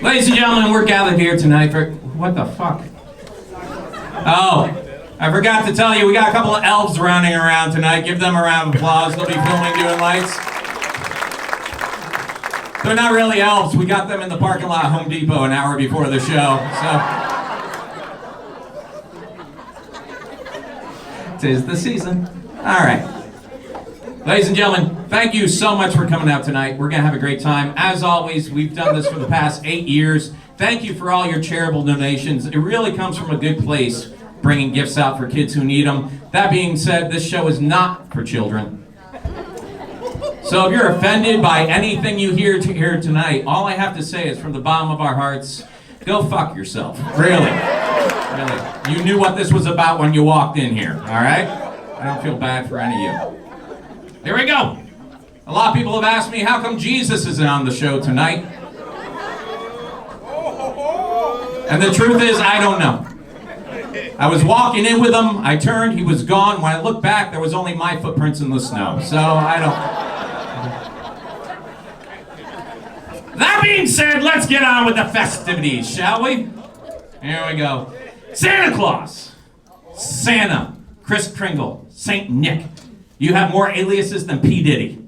Ladies and gentlemen, we're gathered here tonight for... What the fuck? Oh, I forgot to tell you, we got a couple of elves running around tonight. Give them a round of applause. They'll be filming, doing lights. They're not really elves. We got them in the parking lot of Home Depot an hour before the show, so... 'Tis the season. All right. Ladies and gentlemen, thank you so much for coming out tonight. We're going to have a great time. As always, we've done this for the past 8 years. Thank you for all your charitable donations. It really comes from a good place, bringing gifts out for kids who need them. That being said, this show is not for children. So if you're offended by anything you hear here tonight, all I have to say is from the bottom of our hearts, go fuck yourself. Really. Really. You knew what this was about when you walked in here, all right? I don't feel bad for any of you. Here we go. A lot of people have asked me, how come Jesus isn't on the show tonight? And the truth is, I don't know. I was walking in with him, I turned, he was gone. When I looked back, there was only my footprints in the snow. So, I don't... That being said, let's get on with the festivities, shall we? Here we go. Santa Claus, Santa, Kris Kringle, Saint Nick. You have more aliases than P. Diddy.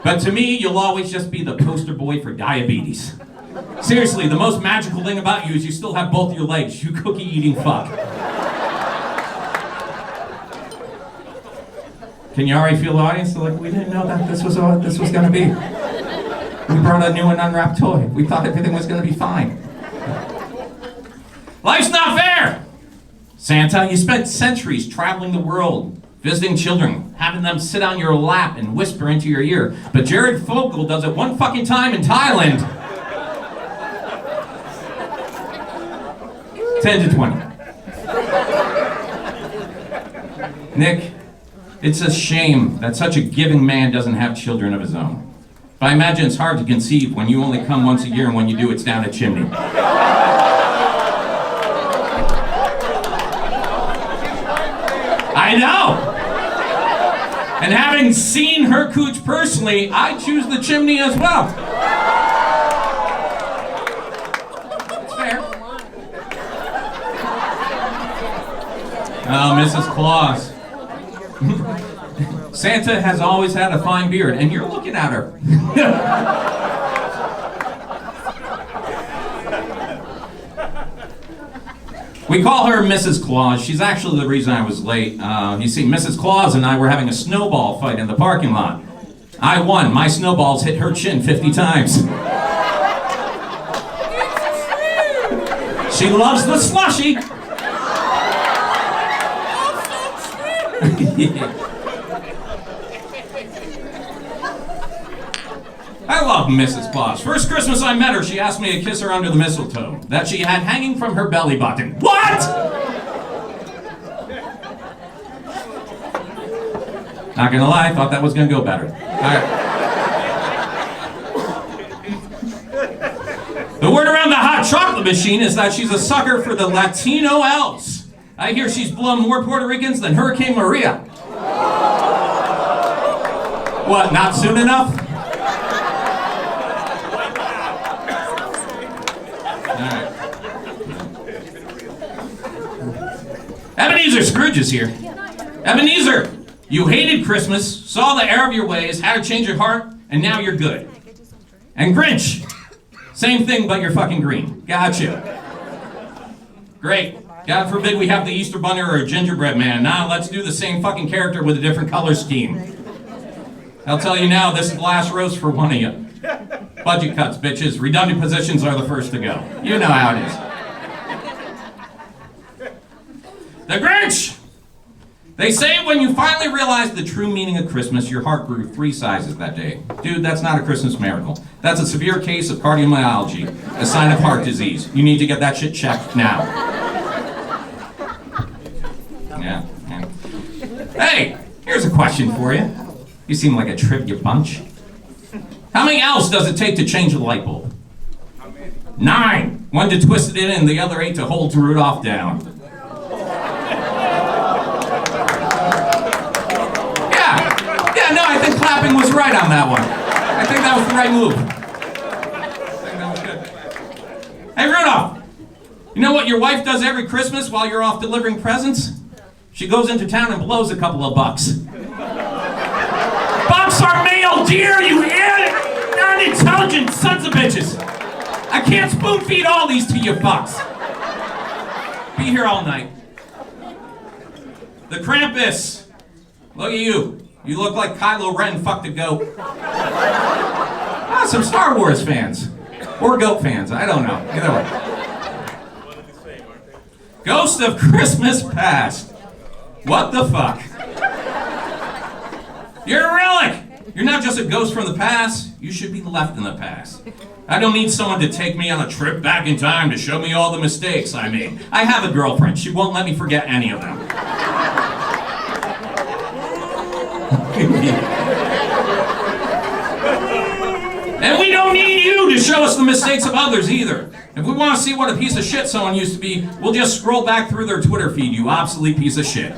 But to me, you'll always just be the poster boy for diabetes. Seriously, the most magical thing about you is you still have both your legs, you cookie-eating fuck. Can you already feel the audience? They're like, we didn't know that this was going to be. We brought a new and unwrapped toy. We thought everything was going to be fine. Life's not fair! Santa, you spent centuries traveling the world, visiting children, having them sit on your lap and whisper into your ear. But Jared Fogle does it one fucking time in Thailand. 10 to 20. Nick, it's a shame that such a giving man doesn't have children of his own. But I imagine it's hard to conceive when you only come once a year and when you do, it's down a chimney. I know! And having seen her cooch personally, I choose the chimney as well. It's fair. Oh, Mrs. Claus. Santa has always had a fine beard, and you're looking at her. We call her Mrs. Claus. She's actually the reason I was late. You see, Mrs. Claus and I were having a snowball fight in the parking lot. I won. My snowballs hit her chin 50 times. She loves the slushy. I love Mrs. Claus. First Christmas I met her, she asked me to kiss her under the mistletoe that she had hanging from her belly button. What?! Not gonna lie, I thought that was gonna go better. Alright. The word around the hot chocolate machine is that she's a sucker for the Latino elves. I hear she's blown more Puerto Ricans than Hurricane Maria. What, not soon enough? Ebenezer Scrooge is here. Ebenezer, you hated Christmas, saw the error of your ways, had to change your heart, and now you're good. And Grinch, same thing, but you're fucking green. Gotcha. Great. God forbid we have the Easter Bunny or a gingerbread man. Now let's do the same fucking character with a different color scheme. I'll tell you now, this is the last roast for one of you. Budget cuts, bitches. Redundant positions are the first to go. You know how it is. The Grinch! They say when you finally realize the true meaning of Christmas, your heart grew 3 sizes that day. Dude, that's not a Christmas miracle. That's a severe case of cardiomyopathy, a sign of heart disease. You need to get that shit checked now. Yeah. Hey, here's a question for you. You seem like a trivia bunch. How many elves does it take to change a light bulb? 9. 1 to twist it in and the other 8 to hold Rudolph down. No, I think clapping was right on that one. I think that was the right move. I think that was good. You know what your wife does every Christmas while you're off delivering presents? She goes into town and blows a couple of bucks. Bucks are male deer, you unintelligent sons of bitches. I can't spoon feed all these to you fucks. Be here all night. The Krampus. Look at you. You look like Kylo Ren fucked a goat. Ah, some Star Wars fans. Or goat fans, I don't know. Either way. Ghost of Christmas Past. What the fuck? You're a relic! You're not just a ghost from the past, you should be left in the past. I don't need someone to take me on a trip back in time to show me all the mistakes I made. I have a girlfriend, she won't let me forget any of them. And we don't need you to show us the mistakes of others either. If we want to see what a piece of shit someone used to be, we'll just scroll back through their Twitter feed, you obsolete piece of shit.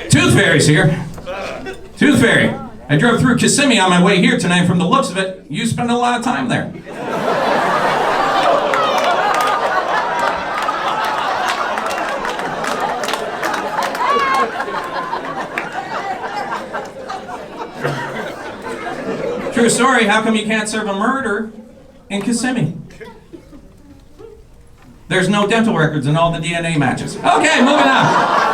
Tooth Fairy's here. Tooth Fairy, I drove through Kissimmee on my way here tonight. From the looks of it, you spend a lot of time there. True story, how come you can't serve a murder in Kissimmee? There's no dental records in all the DNA matches. Okay, moving on.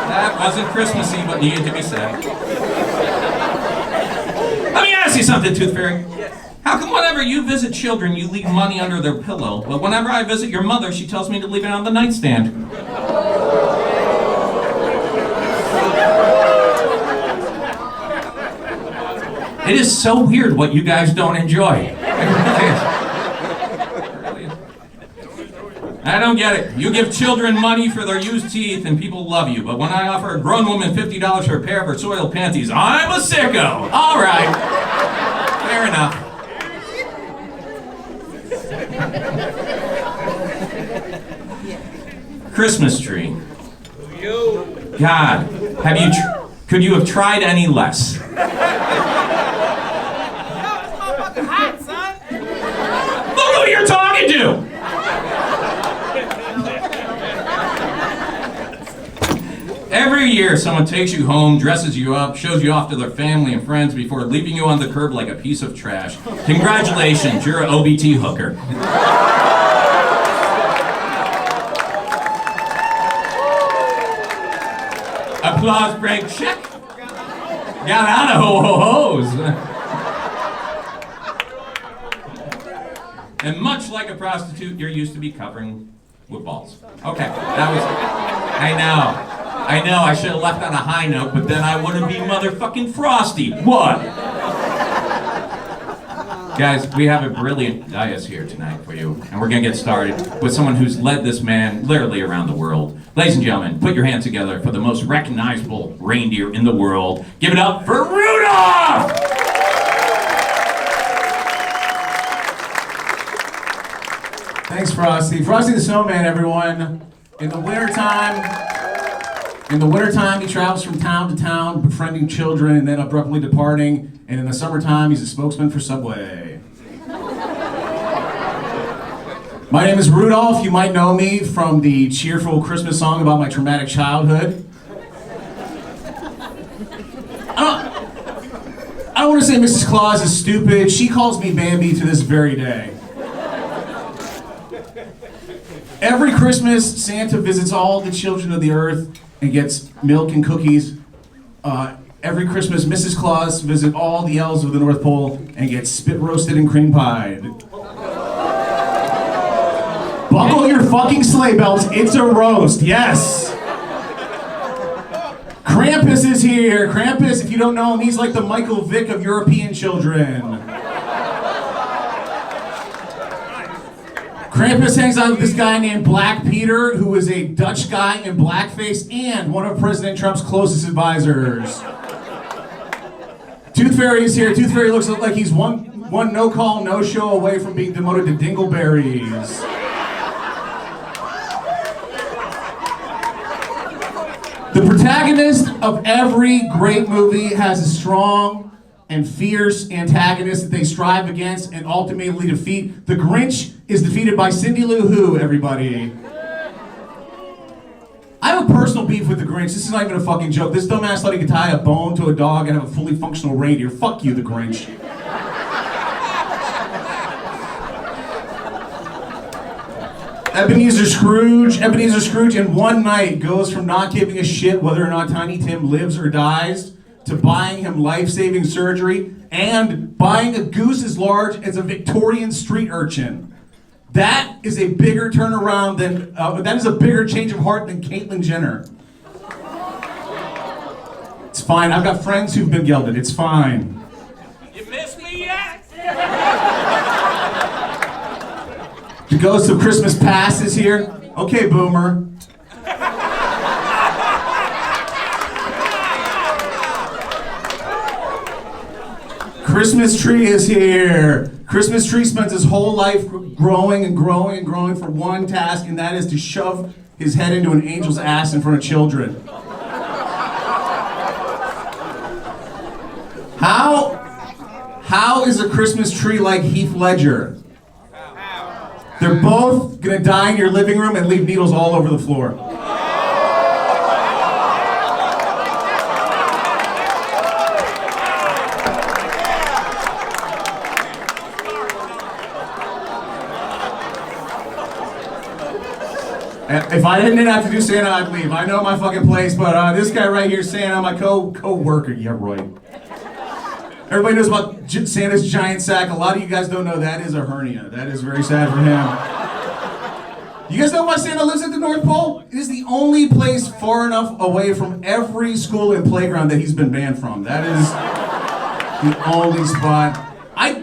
That wasn't Christmassy, but needed to be said. Let me ask you something, Tooth Fairy. How come whenever you visit children, you leave money under their pillow, but whenever I visit your mother, she tells me to leave it on the nightstand? It is so weird what you guys don't enjoy. I don't get it. You give children money for their used teeth and people love you, but when I offer a grown woman $50 for a pair of her soiled panties, I'm a sicko. All right. Fair enough. Christmas tree. God, could you have tried any less? Look who you're talking to! Every year, someone takes you home, dresses you up, shows you off to their family and friends before leaving you on the curb like a piece of trash. Congratulations, you're an OBT hooker. Applause break, check. Got out of ho-ho-hos. And much like a prostitute, you're used to be covering with balls. Okay, that was... I know, I should have left on a high note, but then I wouldn't be motherfucking Frosty. What? Guys, we have a brilliant dais here tonight for you, and we're gonna get started with someone who's led this man literally around the world. Ladies and gentlemen, put your hands together for the most recognizable reindeer in the world. Give it up for Rudolph! Thanks, Frosty. Frosty the Snowman, everyone. In the wintertime, he travels from town to town, befriending children and then abruptly departing. And in the summertime, he's a spokesman for Subway. My name is Rudolph. You might know me from the cheerful Christmas song about my traumatic childhood. I don't want to say Mrs. Claus is stupid. She calls me Bambi to this very day. Every Christmas, Santa visits all the children of the earth and gets milk and cookies. Every Christmas, Mrs. Claus visits all the elves of the North Pole and gets spit roasted and cream pied. Buckle your fucking sleigh belts, it's a roast, yes! Krampus is here. Krampus, if you don't know him, he's like the Michael Vick of European children. Krampus hangs out with this guy named Black Peter, who is a Dutch guy in blackface and one of President Trump's closest advisors. Tooth Fairy is here. Tooth Fairy looks like he's one no-call, no-show away from being demoted to Dingleberries. The protagonist of every great movie has a strong and fierce antagonists that they strive against and ultimately defeat. The Grinch is defeated by Cindy Lou Who, everybody. I have a personal beef with the Grinch. This is not even a fucking joke. This dumbass thought he could tie a bone to a dog and have a fully functional reindeer. Fuck you, the Grinch. Ebenezer Scrooge in one night goes from not giving a shit whether or not Tiny Tim lives or dies to buying him life-saving surgery and buying a goose as large as a Victorian street urchin. That is a bigger turnaround than, that is a bigger change of heart than Caitlyn Jenner. It's fine, I've got friends who've been gelded, it's fine. You miss me yet? The ghost of Christmas Past is here. Okay, boomer. Christmas tree is here. Christmas tree spends his whole life growing and growing and growing for one task, and that is to shove his head into an angel's ass in front of children. How is a Christmas tree like Heath Ledger? They're both gonna die in your living room and leave needles all over the floor. If I didn't have to do Santa, I'd leave. I know my fucking place, but this guy right here, Santa, my co-worker. Yeah, right. Everybody knows about Santa's giant sack. A lot of you guys don't know that is a hernia. That is very sad for him. You guys know why Santa lives at the North Pole? It is the only place far enough away from every school and playground that he's been banned from. That is the only spot.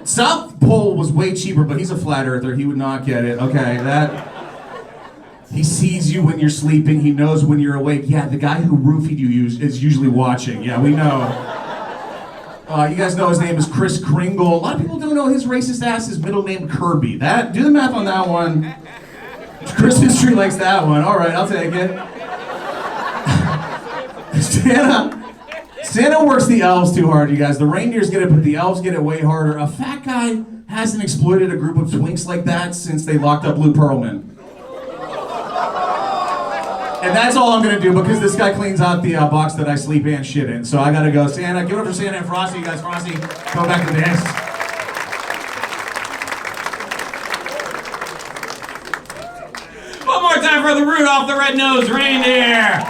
South Pole was way cheaper, but he's a flat earther. He would not get it. Okay, that... He sees you when you're sleeping. He knows when you're awake. Yeah, the guy who roofied you is usually watching. Yeah, we know. You guys know his name is Kris Kringle. A lot of people don't know his racist ass is middle name Kirby. Do the math on that one. Christmas tree likes that one. All right, I'll take it. Santa works the elves too hard, you guys. The reindeers get it, but the elves get it way harder. A fat guy hasn't exploited a group of twinks like that since they locked up Lou Pearlman. And that's all I'm gonna do because this guy cleans out the box that I sleep and shit in. So I gotta go. Santa, give it up for Santa and Frosty. You guys, Frosty, go back to dance. One more time for the Rudolph the Red-Nosed Reindeer.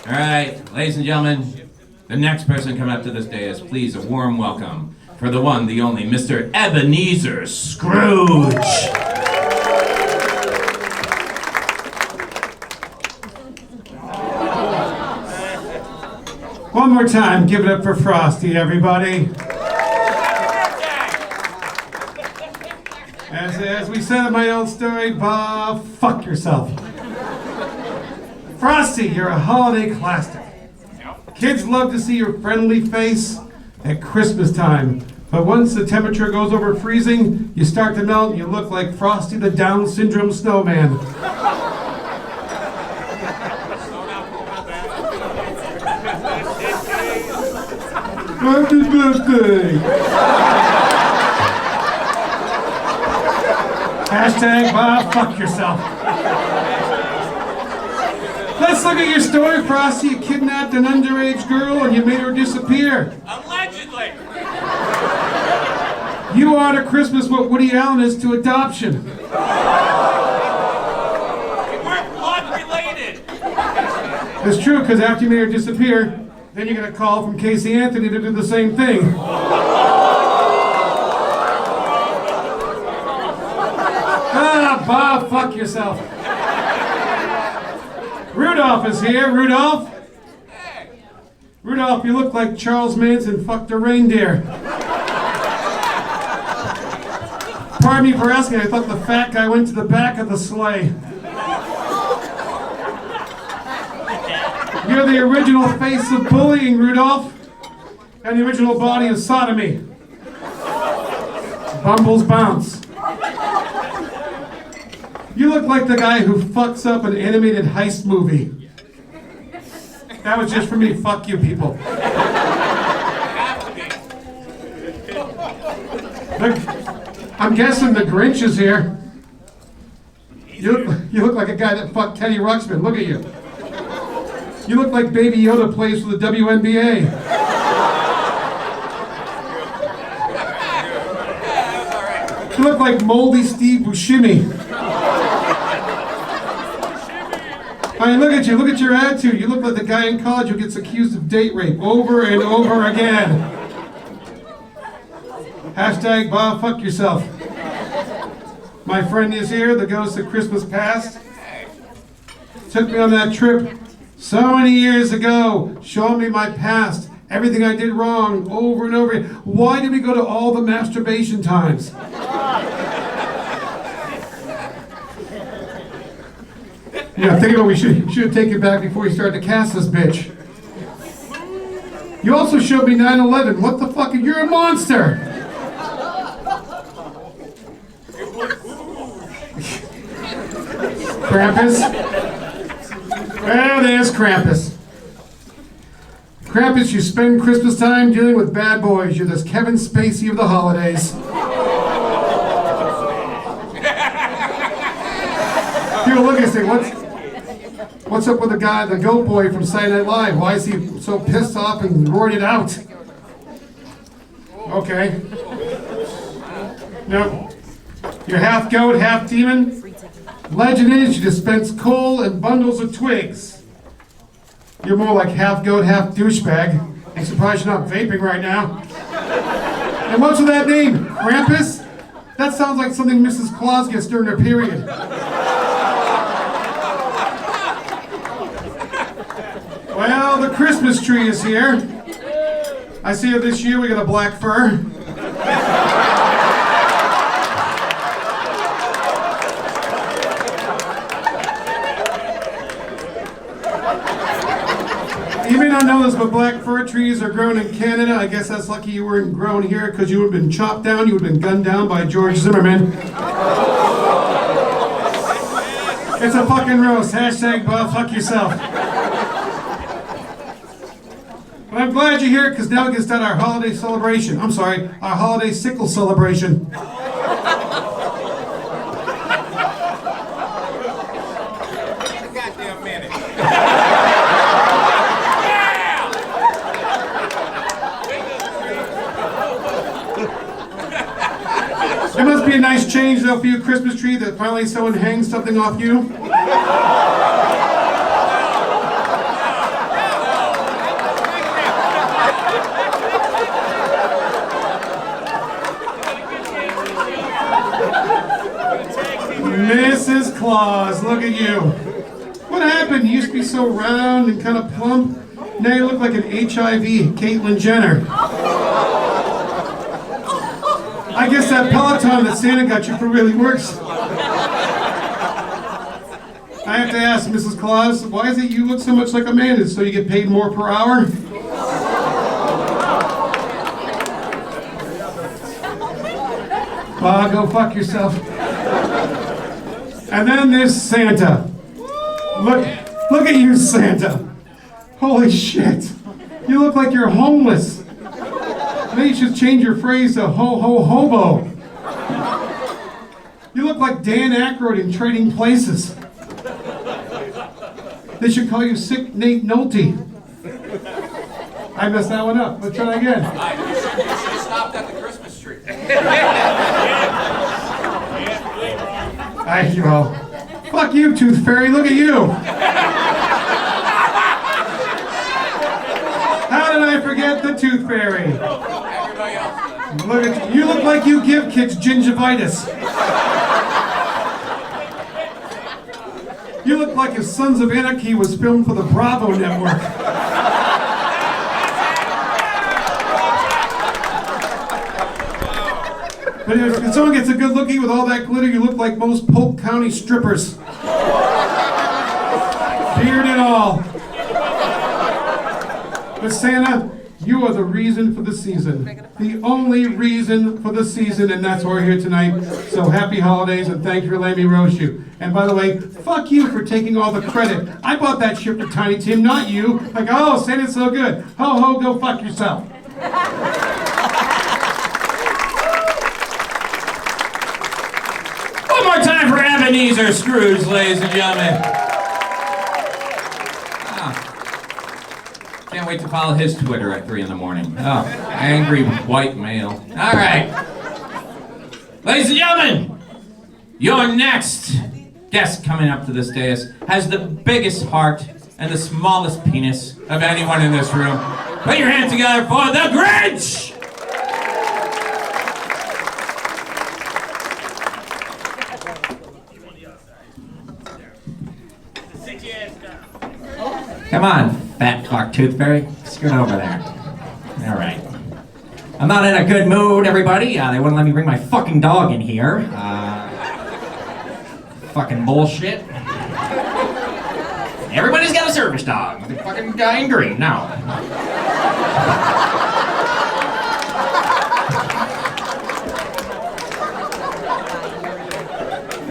All right, ladies and gentlemen, the next person coming up to this dais, please a warm welcome for the one, the only, Mr. Ebenezer Scrooge. One more time, give it up for Frosty, everybody. As we said in my old story, fuck yourself. Frosty, you're a holiday classic. Kids love to see your friendly face at Christmas time. But once the temperature goes over freezing, you start to melt and you look like Frosty the Down syndrome snowman. Happy birthday! Hashtag fuck yourself. Let's look at your story, Frosty. You kidnapped an underage girl and you made her disappear. Allegedly. You are to Christmas what Woody Allen is to adoption. We're blood related. It's true, because after you made her disappear, then you get a call from Casey Anthony to do the same thing. Bob, fuck yourself. Rudolph is here. Rudolph? Rudolph, you look like Charles Manson fucked a reindeer. Pardon me for asking, I thought the fat guy went to the back of the sleigh. You're the original face of bullying, Rudolph, and the original body of sodomy. Bumbles bounce. You look like the guy who fucks up an animated heist movie. That was just for me. Fuck you, people. Look, I'm guessing the Grinch is here. You look like a guy that fucked Teddy Ruxpin. Look at you. You look like Baby Yoda plays for the WNBA. You look like moldy Steve Buscemi. I mean, look at you. Look at your attitude. You look like the guy in college who gets accused of date rape over and over again. Hashtag Bob, fuck yourself. My friend is here, the ghost of Christmas past. Took me on that trip so many years ago, showing me my past, everything I did wrong, over and over again. Why did we go to all the masturbation times? Yeah, think about it, we should have taken it back before you started to cast this bitch. You also showed me 9/11. What the fuck? You're a monster! Krampus. Well, there's Krampus. Krampus, you spend Christmas time dealing with bad boys. You're this Kevin Spacey of the holidays. People look and say, what's up with the guy, the goat boy from Saturday Night Live? Why is he so pissed off and roared it out? Okay. No. You're half goat, half demon. Legend is you dispense coal and bundles of twigs. You're more like half goat, half douchebag. I'm surprised you're not vaping right now. And what's with that name? Krampus? That sounds like something Mrs. Claus gets during her period. Well, the Christmas tree is here. I see it this year, we got a black fir. You may not know this, but black fir trees are grown in Canada. I guess that's lucky you weren't grown here because you would have been chopped down, you would have been gunned down by George Zimmerman. It's a fucking roast. Hashtag Bob, fuck yourself. But I'm glad you're here because now we can start our holiday celebration. I'm sorry, our holiday sickle celebration. Goddamn minute. It must be a nice change though for you, Christmas tree, that finally someone hangs something off you. Mrs. Claus, look at you. What happened? You used to be so round and kind of plump. Now you look like an HIV Caitlyn Jenner. I guess that Peloton that Santa got you for really works. I have to ask, Mrs. Claus, why is it you look so much like a man? Is it so you get paid more per hour? Go fuck yourself. And then there's Santa. Look at you, Santa. Holy shit. You look like you're homeless. Maybe you should change your phrase to ho-ho-hobo. You look like Dan Aykroyd in Trading Places. They should call you Sick Nate Nolte. I messed that one up. Let's try again. You should have stopped at the Christmas tree. Fuck you, Tooth Fairy. Look at you. How did I forget the Tooth Fairy? Everybody else does. Look at you. You look like you give kids gingivitis. You look like if Sons of Anarchy was filmed for the Bravo network. But if someone gets a good lookie with all that glitter, you look like most Polk County strippers. Beard and all. But Santa, You are the reason for the season. The only reason for the season, and that's why we're here tonight. So happy holidays, and thank you for letting me roast you. And by the way, fuck you for taking all the credit. I bought that shit for Tiny Tim, not you. Like, oh, Santa's so good. Ho, ho, go fuck yourself. One more time for Ebenezer Scrooge, ladies and gentlemen. Can't wait to follow his Twitter at 3 in the morning. Oh, angry white male. All right. Ladies and gentlemen, your next guest coming up to this dais has the biggest heart and the smallest penis of anyone in this room. Put your hands together for the Grinch! Come on, fat fuck tooth fairy. Scoot over there. All right. I'm not in a good mood, everybody. They wouldn't let me bring my fucking dog in here. Fucking bullshit. Everybody's got a service dog. The fucking guy in green. No.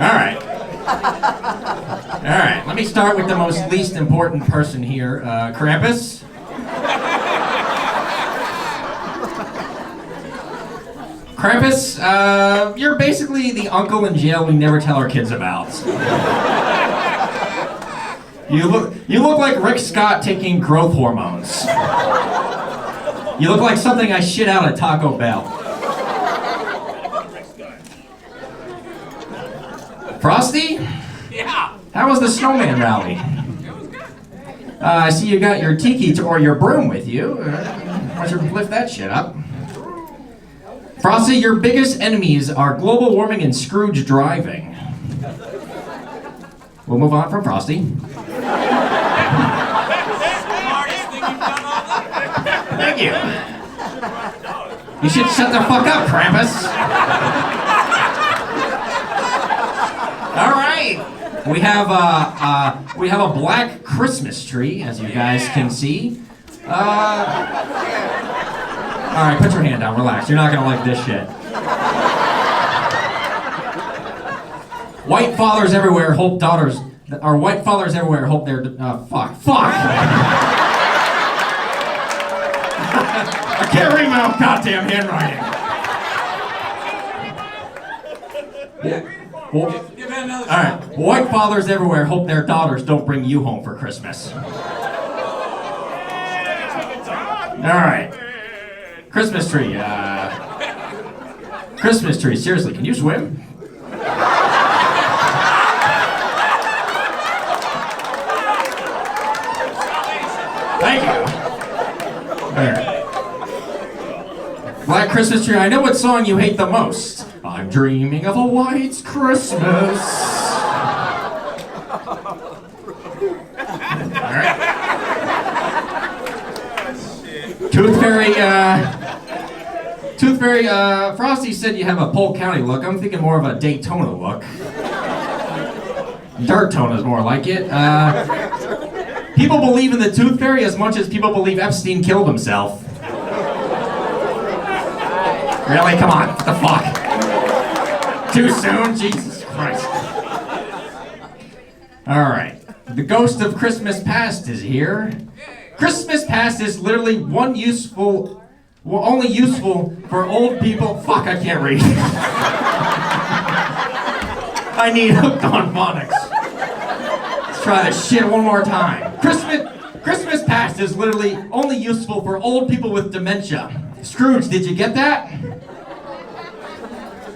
All right. All right, let me start with the most least important person here, Krampus. Krampus, you're basically the uncle in jail we never tell our kids about. You look like Rick Scott taking growth hormones. You look like something I shit out at Taco Bell. Frosty? Yeah. How was the snowman rally? I see you got your tiki or your broom with you. Why don't you lift that shit up? Frosty, your biggest enemies are global warming and Scrooge driving. We'll move on from Frosty. Thank you. You should shut the fuck up, Krampus. All right. We have a black Christmas tree, as you guys can see. All right, put your hand down. Relax. You're not gonna like this shit. White fathers everywhere hope daughters. Or white fathers everywhere hope their. Fuck. I can't read my own goddamn handwriting. Yeah. Well, all right. White fathers everywhere hope their daughters don't bring you home for Christmas. All right. Christmas tree. Christmas tree. Seriously, can you swim? Thank you. All right. Black Christmas tree. I know what song you hate the most. I'm dreaming of a white Christmas. All right. Tooth Fairy, Frosty said you have a Polk County look. I'm thinking more of a Daytona look. Dirtona is more like it. People believe in the Tooth Fairy as much as people believe Epstein killed himself. Really? Come on. What the fuck? Too soon? Jesus Christ. Alright. The ghost of Christmas past is here. Christmas past is literally only useful for old people. Fuck, I can't read. I need hooked on phonics. Let's try this shit one more time. Christmas past is literally only useful for old people with dementia. Scrooge, did you get that?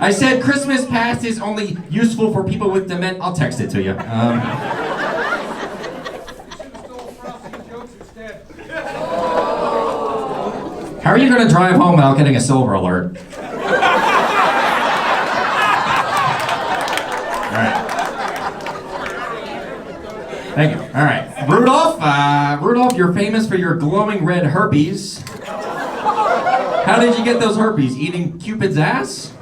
I said Christmas past is only useful for people with dementia. I'll text it to you. How are you going to drive home without getting a silver alert? Alright. Thank you. Alright. Rudolph, you're famous for your glowing red herpes. How did you get those herpes? Eating Cupid's ass?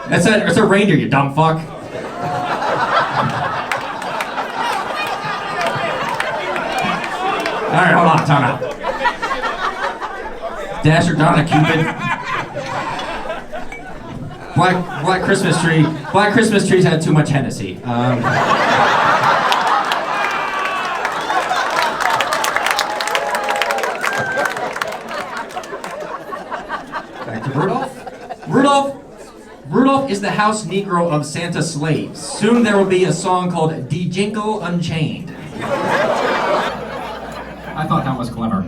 It's a reindeer, you dumb fuck. right, hold on, time out. Dasher, Donna, Cupid. Black Christmas tree. Black Christmas trees had too much Hennessy. Back to Rudolph. Rudolph is the house Negro of Santa's slaves. Soon there will be a song called "De Jingle Unchained." I thought that was clever.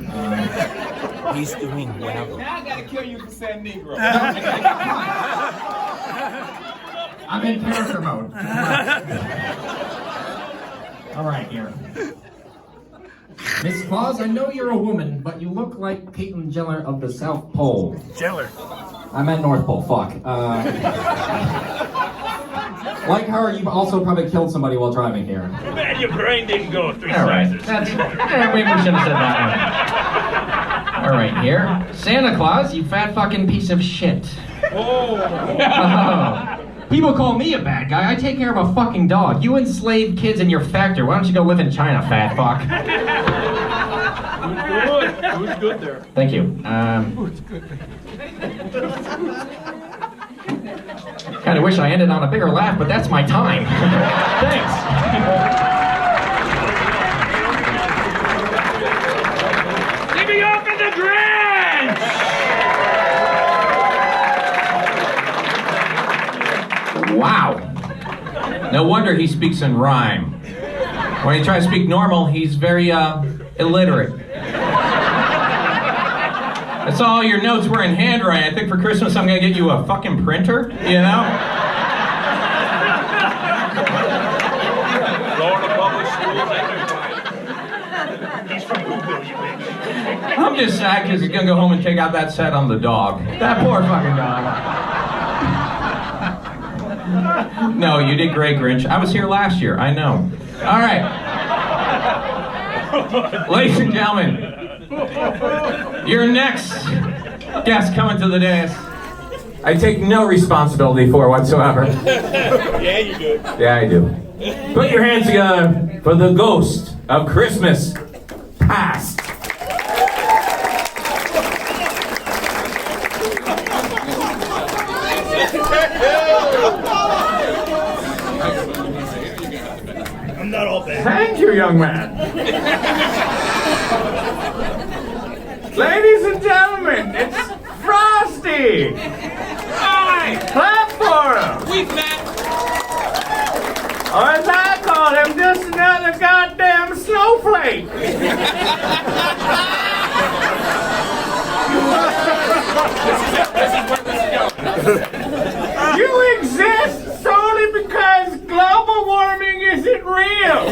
He's doing well. Now I gotta kill you for saying Negro. I'm in character mode. All right, here. Miss Claus, I know you're a woman, but you look like Caitlyn Jenner of the South Pole. Jenner. I meant North Pole, fuck. Like her, you've also probably killed somebody while driving here. Man, your brain didn't go 3 All right, sizes. maybe we should have said that one. All right, here. Santa Claus, you fat fucking piece of shit. Oh. People call me a bad guy. I take care of a fucking dog. You enslaved kids in your factory. Why don't you go live in China, fat fuck? It was good there. Thank you. Kind of wish I ended on a bigger laugh, but that's my time. Thanks. Leave me off in the Grinch! Wow. No wonder he speaks in rhyme. When he tries to speak normal, he's very, illiterate. I saw all your notes were in handwriting. I think for Christmas I'm gonna get you a fucking printer, you know? Florida public schools, he's from Google, you bitch. I'm just sad because he's gonna go home and take out that set on the dog. That poor fucking dog. No, you did great, Grinch. I was here last year, I know. All right. Ladies and gentlemen, your next guest coming to the dais, I take no responsibility for whatsoever. Yeah, you do. Yeah, I do. Put your hands together for the ghost of Christmas past. I'm not all bad. Thank you, young man. Ladies and gentlemen, it's Frosty! Hi! Clap for him! We've met. Or as I call him, just another goddamn snowflake! You exist solely because global warming isn't real!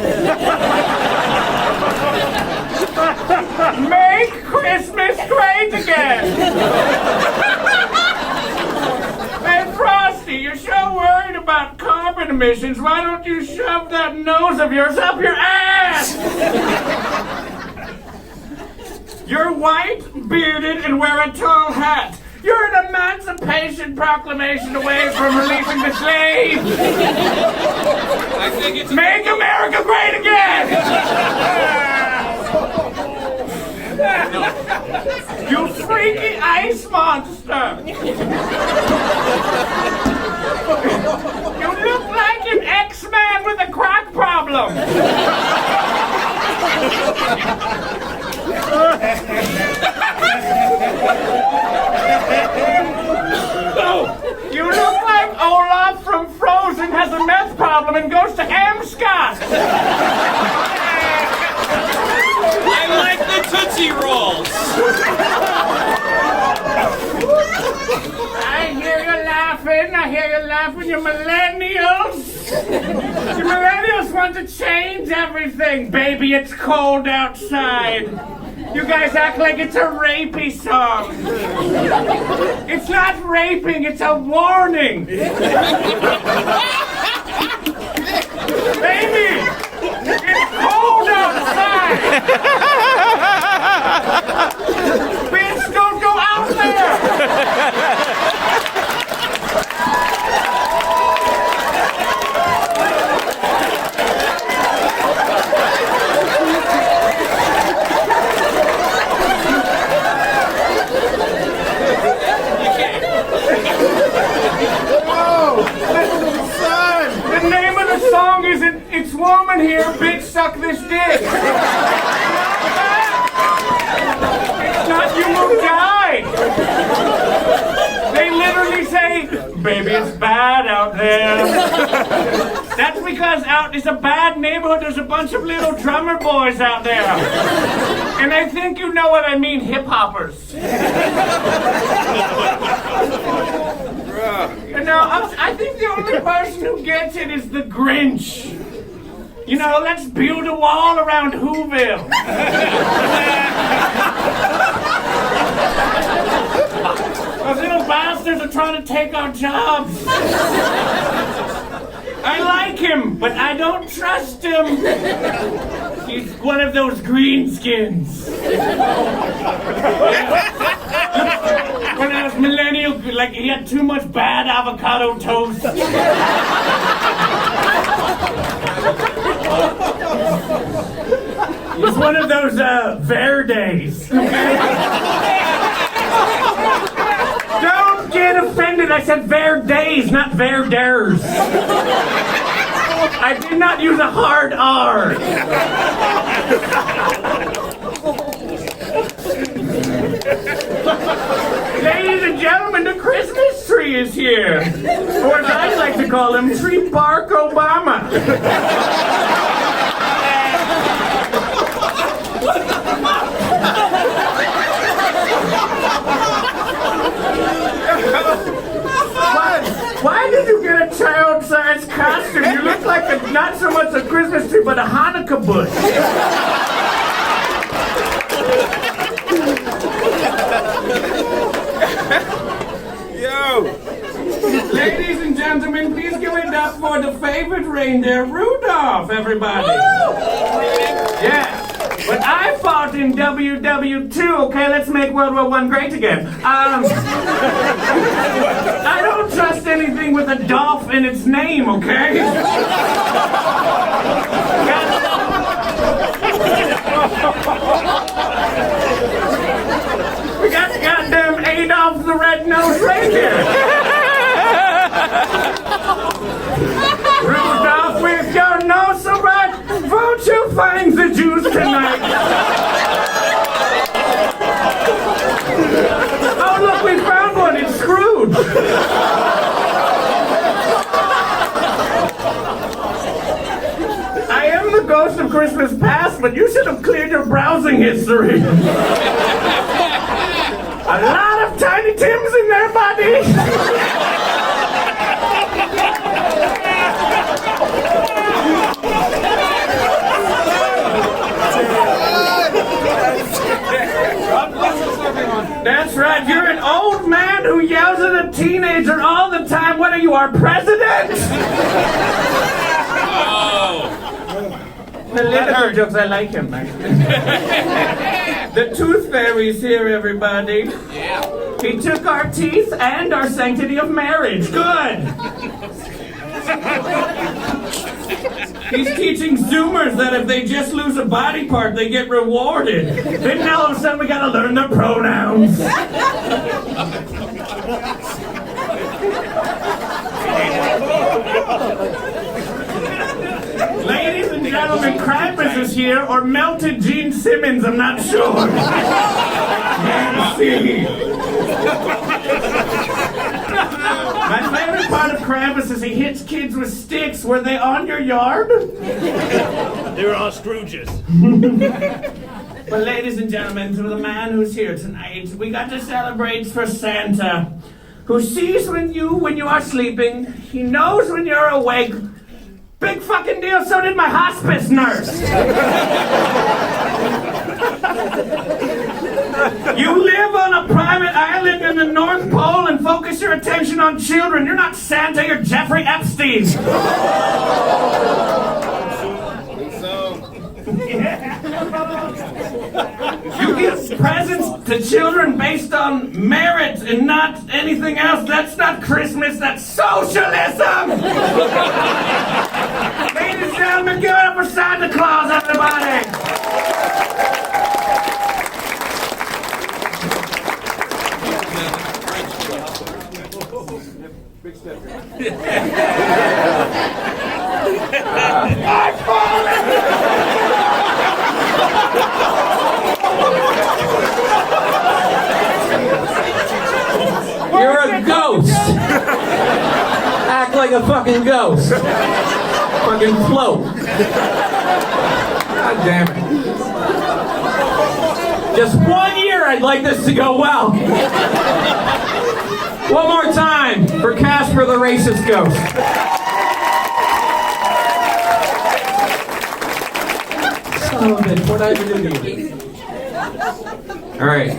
Make Christmas great again! Hey, Frosty, you're so worried about carbon emissions, why don't you shove that nose of yours up your ass? You're white, bearded, and wear a tall hat. You're an Emancipation Proclamation away from releasing the slaves! I think it's Make America great again! You freaky ice monster! You look like an X-Man with a crack problem! You look like Olaf from Frozen has a meth problem and goes to Amscot! I like the Tootsie Rolls. I hear you laughing, you millennials! You millennials want to change everything! Baby, it's cold outside! You guys act like it's a rapey song! It's not raping, it's a warning! Baby! It's cold outside! Bitch, don't go out there! That's because it's a bad neighborhood. There's a bunch of little drummer boys out there. And I think you know what I mean, hip-hoppers. I think the only person who gets it is the Grinch. You know, let's build a wall around Whoville. Those little bastards are trying to take our jobs. I like him, but I don't trust him. He's one of those greenskins. One of those millennial, like he had too much bad avocado toast. He's one of those Verdes. Don't get offended. I said Verdes, not Verders. I did not use a hard R. Ladies and gentlemen, the Christmas tree is here. Or as I like to call him, Tree Bark Obama. Why did you get a child-sized costume? You look like not so much a Christmas tree, but a Hanukkah bush. Yo! Ladies and gentlemen, please give it up for the favorite reindeer, Rudolph, everybody. Yeah. But I fought in WW2, okay? Let's make World War I great again. I don't trust anything with a Dolph in its name, okay? We got goddamn Adolf the Red-Nosed Reindeer. Rudolph, with your nose so bright, won't you find the Jews tonight? Oh, look, we found one. It's Scrooge. I am the ghost of Christmas past, but you should have cleared your browsing history. A lot of Tiny Tims in there, buddy. That's right, you're an old man who yells at a teenager all the time. What are you, our president? Oh! The little jokes, I like him. The Tooth Fairy's here, everybody. Yeah. He took our teeth and our sanctity of marriage. Good. He's teaching Zoomers that if they just lose a body part, they get rewarded. Then now all of a sudden we gotta learn their pronouns. Ladies and gentlemen, Krampus is here, or melted Gene Simmons, I'm not sure. Can't see. My favorite part of Krampus is he hits kids with sticks. Were they on your yard? They were on Scrooge's. But ladies and gentlemen, to the man who's here tonight, we got to celebrate for Santa, who sees when you are sleeping, he knows when you're awake. Big fucking deal, so did my hospice nurse. You live on a private island in the North Pole and focus your attention on children. You're not Santa, you're Jeffrey Epstein. You give presents to children based on merit and not anything else. That's not Christmas, that's socialism! Ladies and gentlemen, give it up for Santa Claus, everybody! I'm falling! You're a ghost. Act like a fucking ghost. fucking float. God damn it. Just 1 year, I'd like this to go well. One more time for Casper the Racist Ghost. Son of a bitch, what did I ever do to you? All right,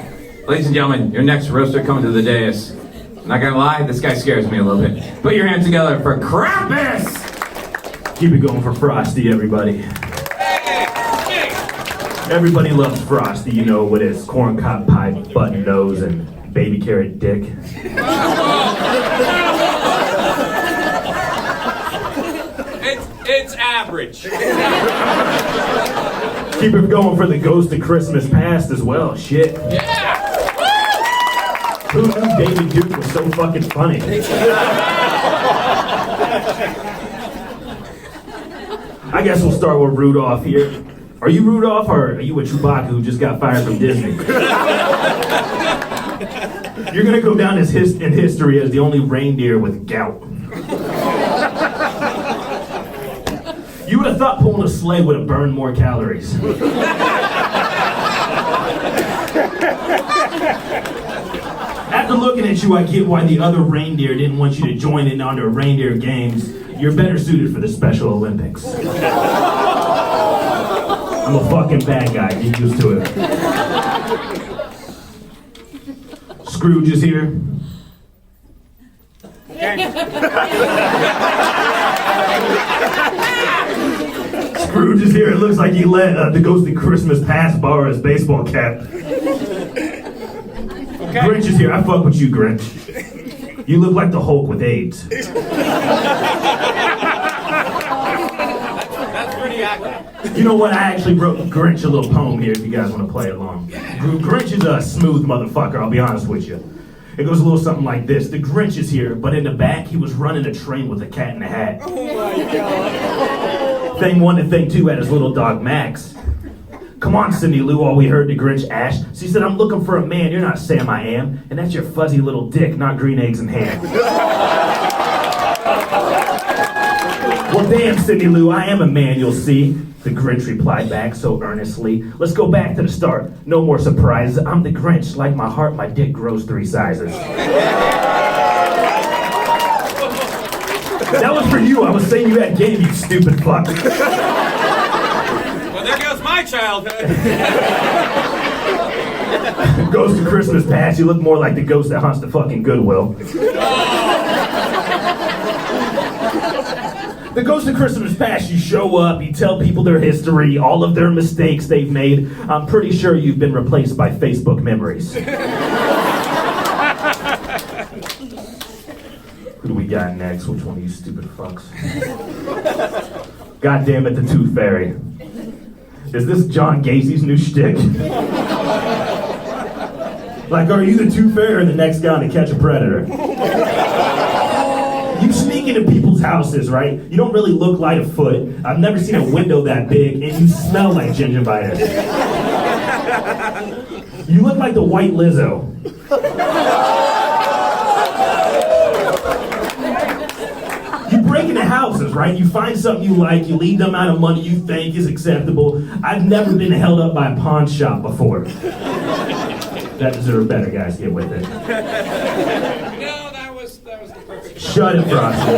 ladies and gentlemen, your next roaster coming to the dais. I'm not gonna lie, this guy scares me a little bit. Put your hands together for Krampus! Keep it going for Frosty, everybody. Everybody loves Frosty, you know, with his corncob pie button nose and baby carrot dick. It's average. Keep it going for the Ghost of Christmas Past as well, shit. Yeah! Who knew David Duke was so fucking funny? I guess we'll start with Rudolph here. Are you Rudolph or are you a Chewbacca who just got fired from Disney? You're gonna go down in history as the only reindeer with gout. You would have thought pulling a sleigh would have burned more calories. After looking at you, I get why the other reindeer didn't want you to join in on their reindeer games. You're better suited for the Special Olympics. I'm a fucking bad guy, get used to it. Scrooge is here. Scrooge is here. It looks like he let the Ghost of Christmas Past borrow his baseball cap. Okay. Grinch is here. I fuck with you, Grinch. You look like the Hulk with AIDS. That's pretty accurate. You know what? I actually wrote Grinch a little poem here if you guys want to play along. Grinch is a smooth motherfucker, I'll be honest with you. It goes a little something like this. The Grinch is here, but in the back, he was running a train with a cat in a hat. Oh my God. Thing 1 and thing 2 had his little dog, Max. Come on, Cindy Lou, all we heard the Grinch ash. She said, I'm looking for a man, you're not Sam I am. And that's your fuzzy little dick, not green eggs and ham. Well, damn, Cindy Lou, I am a man, you'll see. The Grinch replied back so earnestly. Let's go back to the start. No more surprises. I'm the Grinch. Like my heart, my dick grows 3 sizes. That was for you. I was saying you had game, you stupid fuck. Well, there goes my childhood. Ghost of Christmas Past, you look more like the ghost that haunts the fucking Goodwill. The Ghost of Christmas Past, you show up, you tell people their history, all of their mistakes they've made. I'm pretty sure you've been replaced by Facebook memories. Who do we got next? Which one of you stupid fucks? God damn it, the Tooth Fairy. Is this John Gacy's new shtick? Like, are you the Tooth Fairy or the next guy to catch a predator? You sneak into people's houses, right? You don't really look light of foot. I've never seen a window that big, and you smell like gingivitis. You look like the white Lizzo. You break into houses, right? You find something you like, you leave them out of money you think is acceptable. I've never been held up by a pawn shop before. That deserved better, guys. Get with it. No, that was the perfect. Shut it, Frosty.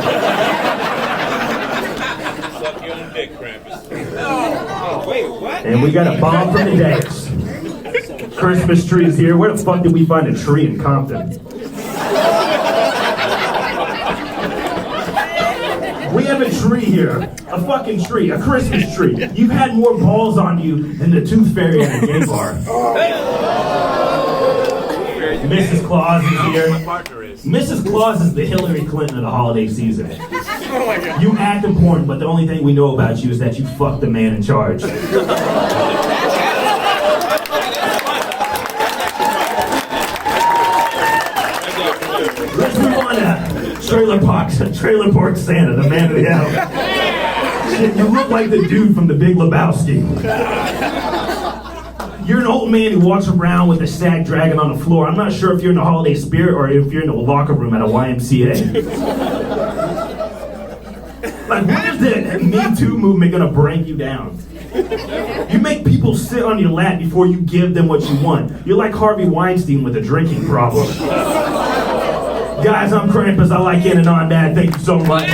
Suck your own dick, Krampus. Oh, wait, what? And we got a bomb from the dais. Christmas trees here. Where the fuck did we find a tree in Compton? We have a tree here. A fucking tree. A Christmas tree. You've had more balls on you than the Tooth Fairy at a gay bar. Mrs. Claus is here. Mrs. Claus is the Hillary Clinton of the holiday season. You act important, but the only thing we know about you is that you fucked the man in charge. Let's move on to Trailer Park Santa, the man of the hour. Shit, you look like the dude from The Big Lebowski. You're an old man who walks around with a sack dragging on the floor. I'm not sure if you're in the holiday spirit or if you're in the locker room at a YMCA. Like, what is Is the Me Too movement gonna break you down? You make people sit on your lap before you give them what you want. You're like Harvey Weinstein with a drinking problem. Guys, I'm Krampus. I like in and on bad. Thank you so much.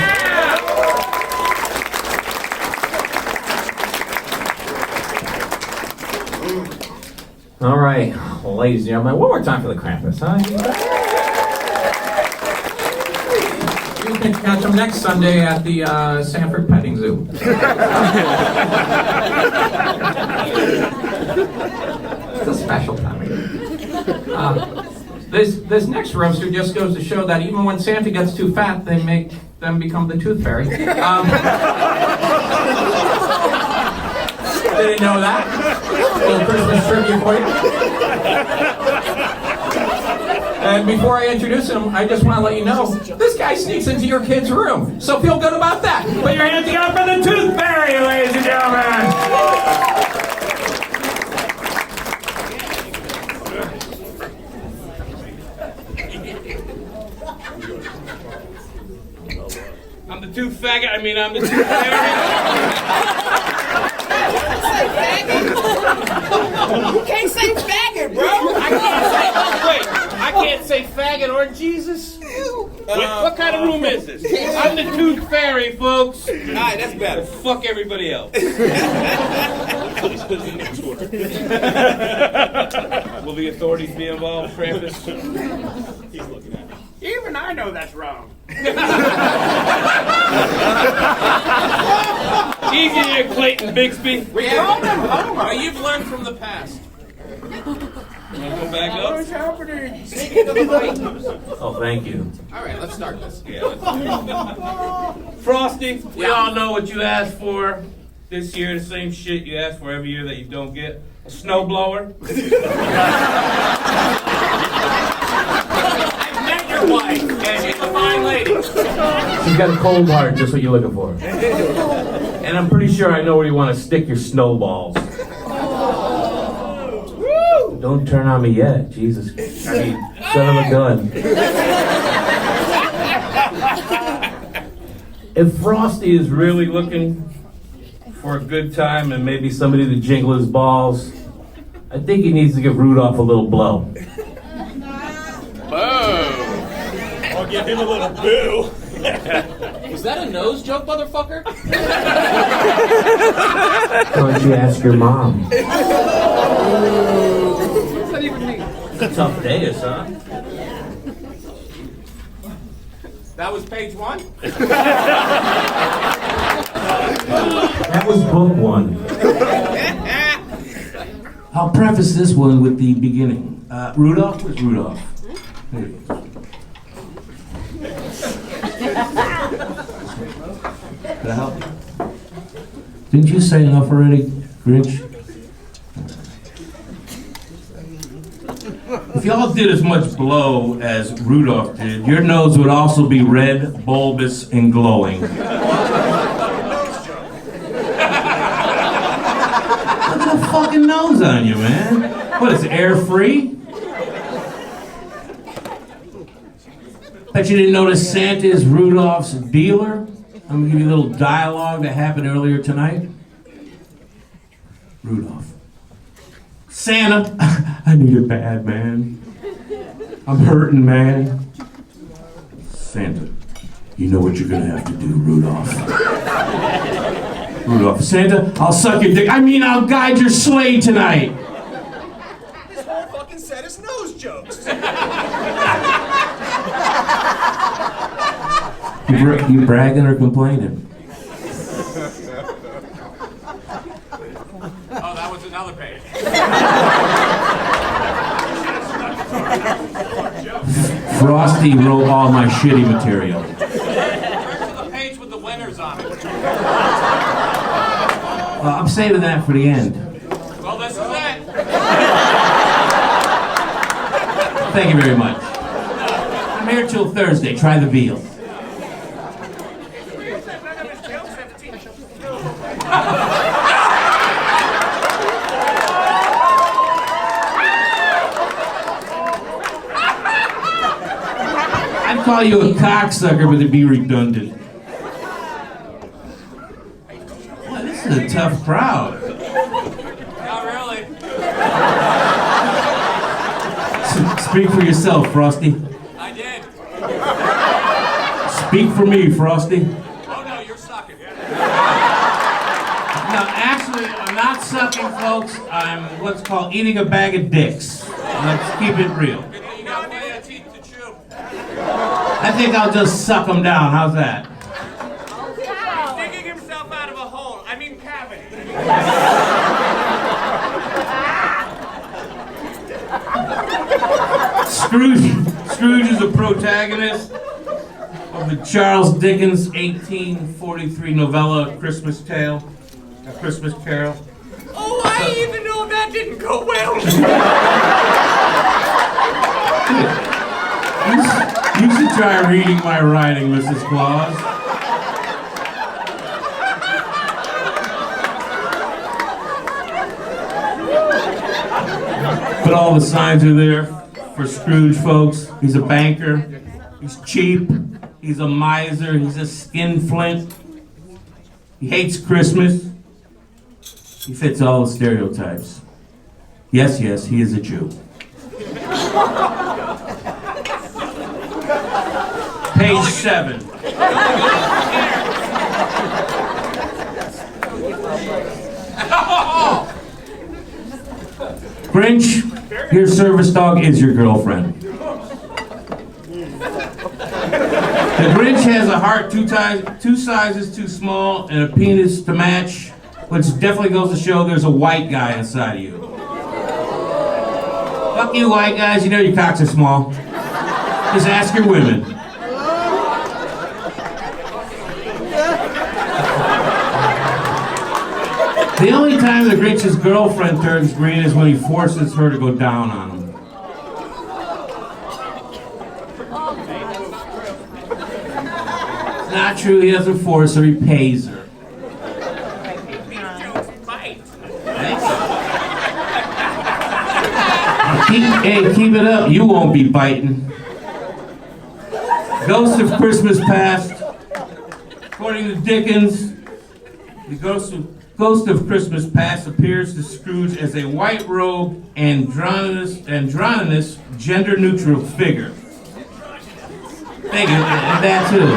All right, ladies and gentlemen, one more time for the Krampus, huh? You can catch them next Sunday at the Sanford Petting Zoo. It's a special time of year. This next roaster just goes to show that even when Santa gets too fat, they make them become the Tooth Fairy. Didn't know that. Little Christmas trivia for you. And before I introduce him, I just want to let you know, this guy sneaks into your kid's room. So feel good about that. Put your hands together for the Tooth Fairy, ladies and gentlemen. I'm the tooth faggot. I mean, I'm the tooth fairy. You can't say faggot, bro. I can't say faggot or Jesus. What kind of room is this? I'm the tooth fairy, folks. All right, that's better. Fuck everybody else. Will the authorities be involved, Krampus? He's looking at me. Even I know that's wrong. Easy there, Clayton Bixby. Well, you've learned from the past. Wanna come back up? Oh, thank you. All right, let's start this. Yeah, let's Frosty, we all know what you asked for this year. The same shit you ask for every year that you don't get. A snowblower. I've met your wife, and she's a fine lady. She's got a cold heart, just what you're looking for. And I'm pretty sure I know where you want to stick your snowballs. Don't turn on me yet, Jesus. I mean, son of a gun. If Frosty is really looking for a good time and maybe somebody to jingle his balls, I think he needs to give Rudolph a little blow. I'll give him a little boo. Was that a nose joke, motherfucker? Why don't you ask your mom? What does that even mean? It's a tough day, huh? That was page 1? That was book 1. I'll preface this one with the beginning. Rudolph was Rudolph. There he is. Can I help you? Didn't you say enough already, Grinch? If y'all did as much blow as Rudolph did, your nose would also be red, bulbous, and glowing. Look at the fucking nose on you, man. What, is it air free? Bet you didn't notice Santa is Rudolph's dealer? I'm gonna give you a little dialogue that happened earlier tonight. Rudolph. Santa, I need it bad, man. I'm hurting, man. Santa, you know what you're gonna have to do, Rudolph. Rudolph, Santa, I'll suck your dick. I mean, I'll guide your sleigh tonight. This whole fucking set is nose jokes. You bragging or complaining? Oh, that was another page. Frosty wrote all my shitty material. Turn to the page with the winners on it. I'm saving that for the end. Well, this is it. Thank you very much. I'm here till Thursday. Try the veal. I'd call you a cocksucker, but it'd be redundant. a tough crowd. Not really. Speak for yourself, Frosty. I did. Speak for me, Frosty. Oh no, you're sucking. No, actually, I'm not sucking, folks. I'm what's called eating a bag of dicks. Let's keep it real. You got plenty of teeth to chew. I think I'll just suck them down. How's that? He's digging himself out of a hole. I mean cavity. Scrooge is a protagonist of the Charles Dickens 1843 novella Christmas Tale, A Christmas Carol. Oh, I even know that didn't go well. You should try reading my writing, Mrs. Claus. But all the signs are there for Scrooge, folks. He's a banker. He's cheap. He's a miser. He's a skinflint. He hates Christmas. He fits all the stereotypes. Yes, yes, he is a Jew. Page 7. Grinch, your service dog is your girlfriend. The Grinch has a heart two sizes too small and a penis to match, which definitely goes to show there's a white guy inside of you. Fuck you, white guys. You know your cocks are small. Just ask your women. The only time the Grinch's girlfriend turns green is when he forces her to go down on him. It's not true, he doesn't force her, he pays her. Keep it up, you won't be biting. Ghost of Christmas Past. According to Dickens, the ghost of Christmas Past appears to Scrooge as a white-robed, androgynous, gender-neutral figure. Thank you, and that too.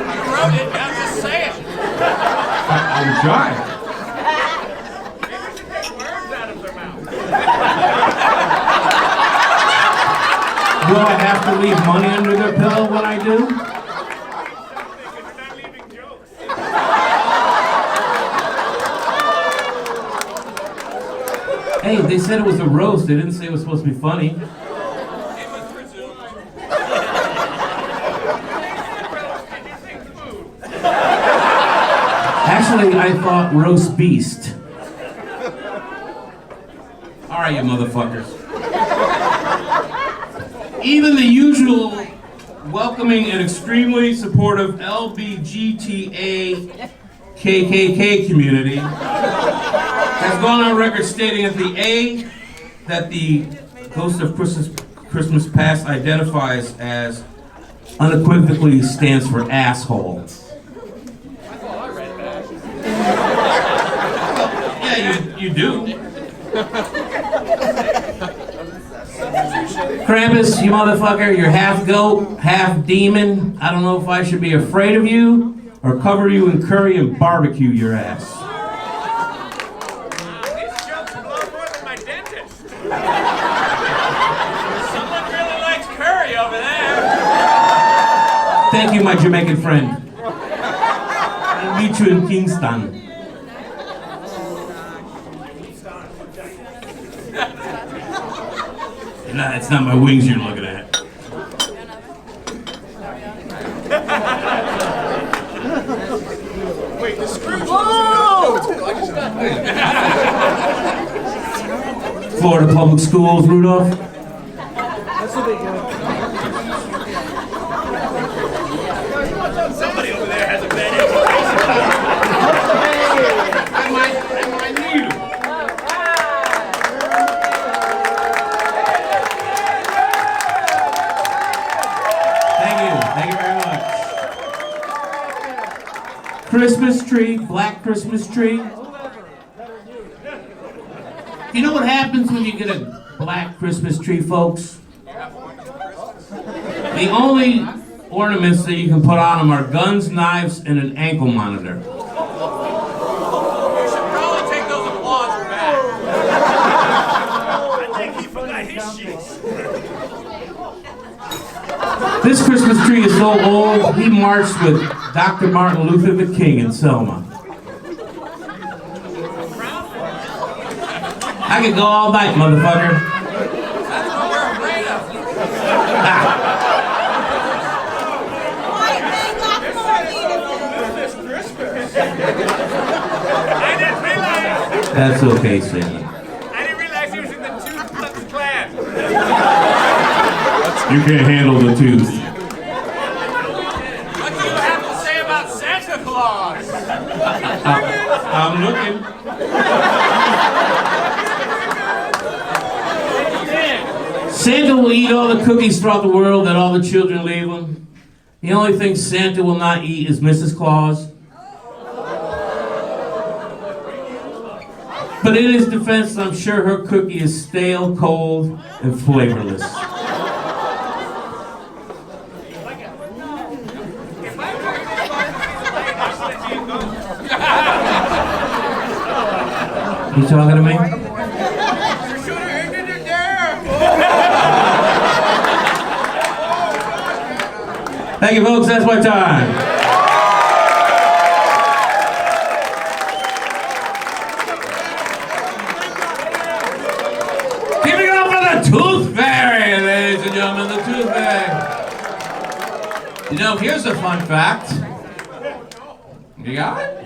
You wrote it, now just say it. I'm trying. Maybe we should take words out of their mouth. Do I have to leave money under their pillow when I do? Hey, they said it was a roast. They didn't say it was supposed to be funny. It was presumed. Actually, I thought roast beast. All right, you motherfuckers. Even the usual welcoming and extremely supportive LBGTA KKK community has gone on record stating that the Ghost of Christmas Past identifies as unequivocally stands for asshole. Yeah, you do. Krampus, you motherfucker, you're half goat, half demon. I don't know if I should be afraid of you or cover you in curry and barbecue your ass. These jokes blow more than my dentist. Someone really likes curry over there. Thank you, my Jamaican friend. I'll meet you in Kingston. Nah, it's not my wings you're looking at. Wait, the Scrooge was too. I just Florida Public Schools, Rudolph. Somebody over there has a bad education. I might need him. Thank you very much. Christmas tree, black Christmas tree. You know what happens when you get a black Christmas tree, folks? The only ornaments that you can put on them are guns, knives, and an ankle monitor. You should probably take those applause back. I think he forgot his sheets. This Christmas tree is so old, he marched with Dr. Martin Luther King in Selma. I could go all night, motherfucker. That's what we're afraid of. I didn't realize. That's okay, Santa. I didn't realize he was in the two-plus class. You can't handle the tooth. What do you have to say about Santa Claus? I'm looking. Santa will eat all the cookies throughout the world that all the children leave him. The only thing Santa will not eat is Mrs. Claus. But in his defense, I'm sure her cookie is stale, cold, and flavorless. You talking to me? Thank you, folks. That's my time. Give it up for the Tooth Fairy, ladies and gentlemen, the Tooth Fairy. You know, here's a fun fact. You got it?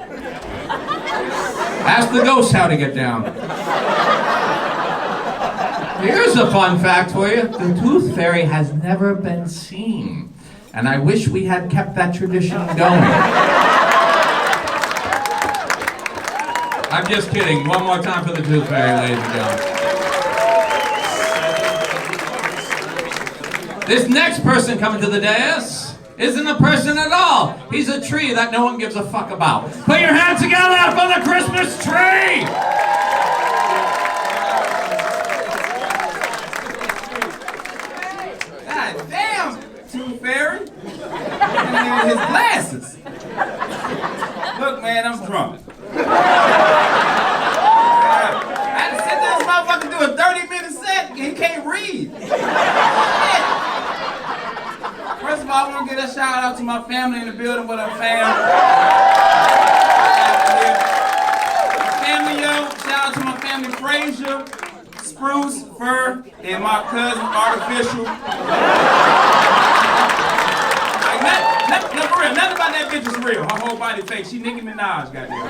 Ask the ghost how to get down. Here's a fun fact for you. The Tooth Fairy has never been seen. And I wish we had kept that tradition going. I'm just kidding. One more time for the Tooth Fairy, ladies and gentlemen. This next person coming to the dais isn't a person at all. He's a tree that no one gives a fuck about. Put your hands together for the Christmas tree! God damn, Tooth Fairy. And his glasses. Look, man, I'm drunk. I had to sit there this motherfucker do a 30-minute set and he can't read. First of all, I want to give a shout out to my family in the building. What up, fam? Family, yo. Shout out to my family, Frazier, Spruce, Fur, and my cousin, Artificial. For real, nothing about that bitch is real. Her whole body fake. She Nicki Minaj, goddamn.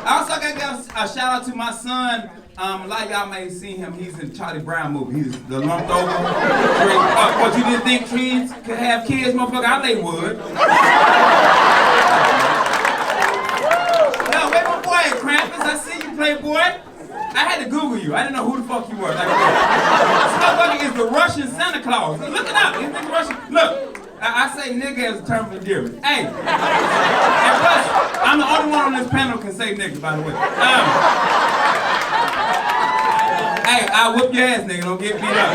I also got to give a shout out to my son. A lot of y'all may have seen him. He's in Charlie Brown movie. He's the lumped over. What, you didn't think kids could have kids, motherfucker? I they would. No, wait, my boy, Krampus. I see you, Playboy. I had to Google you. I didn't know who the fuck you were. Like, this motherfucker is the Russian Santa Claus. Look it up. You think Russian? Look. I say nigga as a term of endearment. Hey, and plus, I'm the only one on this panel who can say nigga, by the way. Hey, I'll whoop your ass, nigga. Don't get beat up.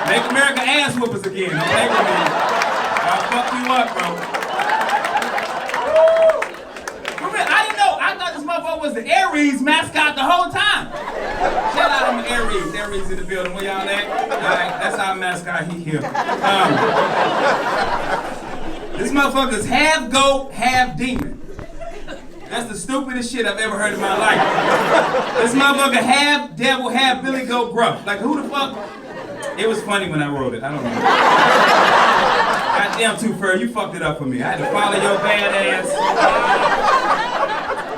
Make America ass whoopers again. Don't make me. I'll fuck you up, bro. For real, I didn't know. I thought this motherfucker was the Aries mascot the whole time. Shout out to my Aries. Aries in the building. Where y'all at? Alright, that's our mascot. He here. This motherfucker's half goat, half demon. That's the stupidest shit I've ever heard in my life. This motherfucker half devil, half Billy Goat Gruff. Like, who the fuck? It was funny when I wrote it. I don't know. Goddamn, Tooth Fairy, you fucked it up for me. I had to follow your bad ass.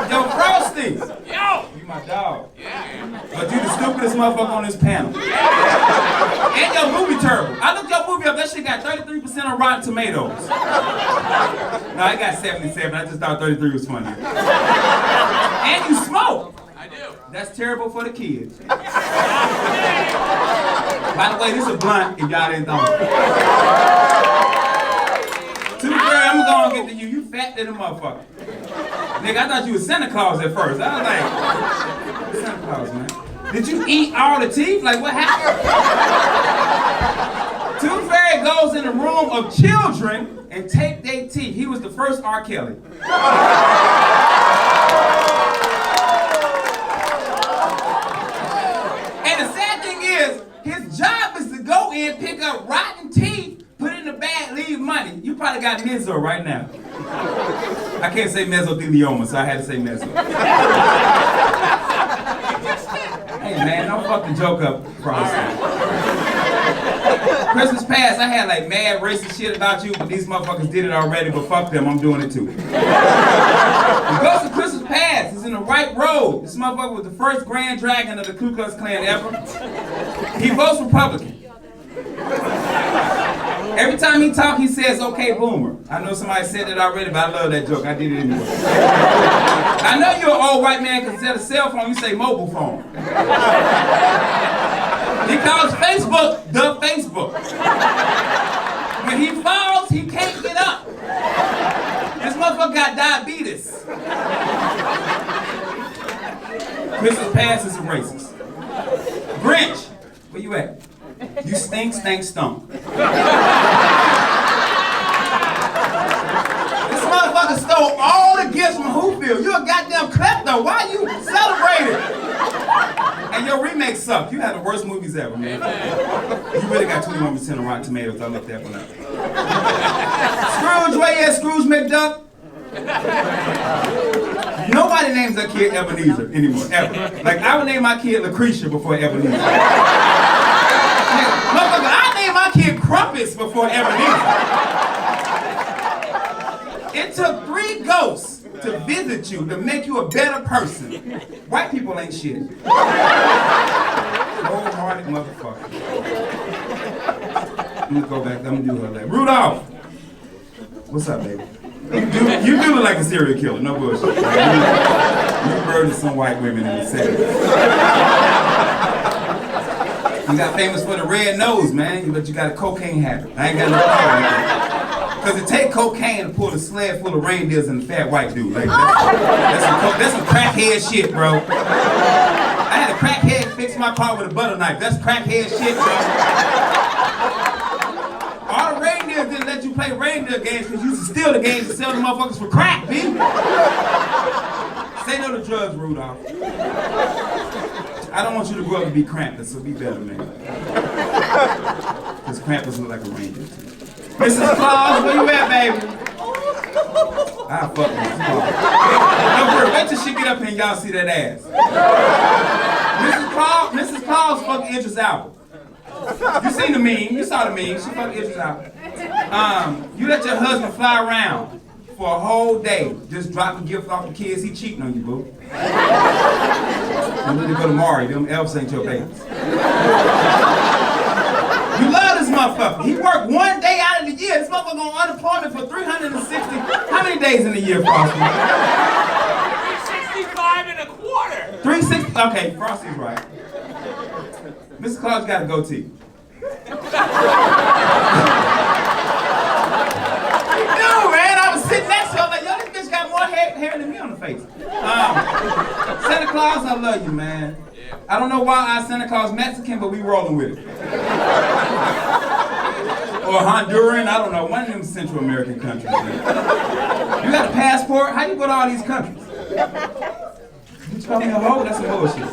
Yo, Frosty. Yo! You my dog. Yeah. But you the stupidest motherfucker on this panel. And your movie terrible. I looked your movie up. That shit got 33% on Rotten Tomatoes. No, I got 77. I just thought 33 was funny. And you smoke. I do. That's terrible for the kids. By the way, this is a blunt if y'all didn't know. To be fair, I'm me go and get to you. You fat little motherfucker. Nigga, I thought you was Santa Claus at first. I was like, Santa Claus, man. Did you eat all the teeth? Like, what happened? Tooth Fairy goes in the room of children and tape their teeth. He was the first R. Kelly. And the sad thing is, his job is to go in, pick up rotten teeth, put it in the bag, leave money. You probably got meso right now. I can't say mesothelioma, so I had to say meso. Hey man, don't fuck the joke up, Frosty. Christmas past, I had like mad racist shit about you, but these motherfuckers did it already, but fuck them, I'm doing it too. The Ghost of Christmas Past is in the right road. This motherfucker was the first Grand Dragon of the Ku Klux Klan ever. He votes Republican. Every time he talks, he says, okay, boomer. I know somebody said that already, but I love that joke. I did it anyway. I know you're an old white man because instead of cell phone, you say mobile phone. He calls Facebook the Facebook. When he falls, he can't get up. This motherfucker got diabetes. Christmas Past is a racist. Grinch, where you at? You stink, stunk. This motherfucker stole all the gifts from Whofield. You a goddamn klepto. Why you celebrating? And your remake sucked. You had the worst movies ever, man. You really got 21% on Rotten Tomatoes. I looked that one up. Scrooge, where you at, Scrooge McDuck? Nobody names their kid Ebenezer anymore, ever. Like, I would name my kid Lucretia before Ebenezer. Motherfucker, I named my kid Krampus before Ebenezer. It took 3 ghosts to visit you to make you a better person. White people ain't shit. Cold-hearted motherfucker. I'm gonna go back, I'm gonna do her like, Rudolph! What's up, baby? You do look like a serial killer, no bullshit. You murdered some white women in the 70s. You got famous for the red nose, man, but you got a cocaine habit. I ain't got no problem with that. Because it take cocaine to pull a sled full of reindeers and a fat white dude. Like that's some crackhead shit, bro. I had a crackhead fix my car with a butter knife. That's crackhead shit, bro. All the reindeers didn't let you play reindeer games because you used to steal the games and sell the motherfuckers for crack, B. Say no to drugs, Rudolph. I don't want you to grow up to be Krampus, so be better, man. Because Krampus look like a reindeer. Mrs. Claus, where you at, baby? I'll fuck Mrs. Claus. Don't worry, wait till she get up here and y'all see that ass. Mrs. Claus fucked Idris Elba. You seen the meme, you saw the meme, she fucked Idris Elba. You let your husband fly around for a whole day, just dropping gifts off the kids, he cheating on you, boo. You need to go to Mari, them elves ain't your babies. You love this motherfucker. He worked 1 day out of the year. This motherfucker on unemployment for 360. How many days in a year, Frosty? 365 and a quarter. 360. Okay, Frosty's right. Mr. Claus got a goatee. Dude, man, I was sitting next to him like, yo, this bitch got more hair than me on the face. Santa Claus, I love you, man. I don't know why our Santa Claus Mexican, but we rolling with it. Or Honduran, I don't know, one of them Central American countries. Man. You got a passport? How you go to all these countries? You call me a hoe? That's some bullshit. You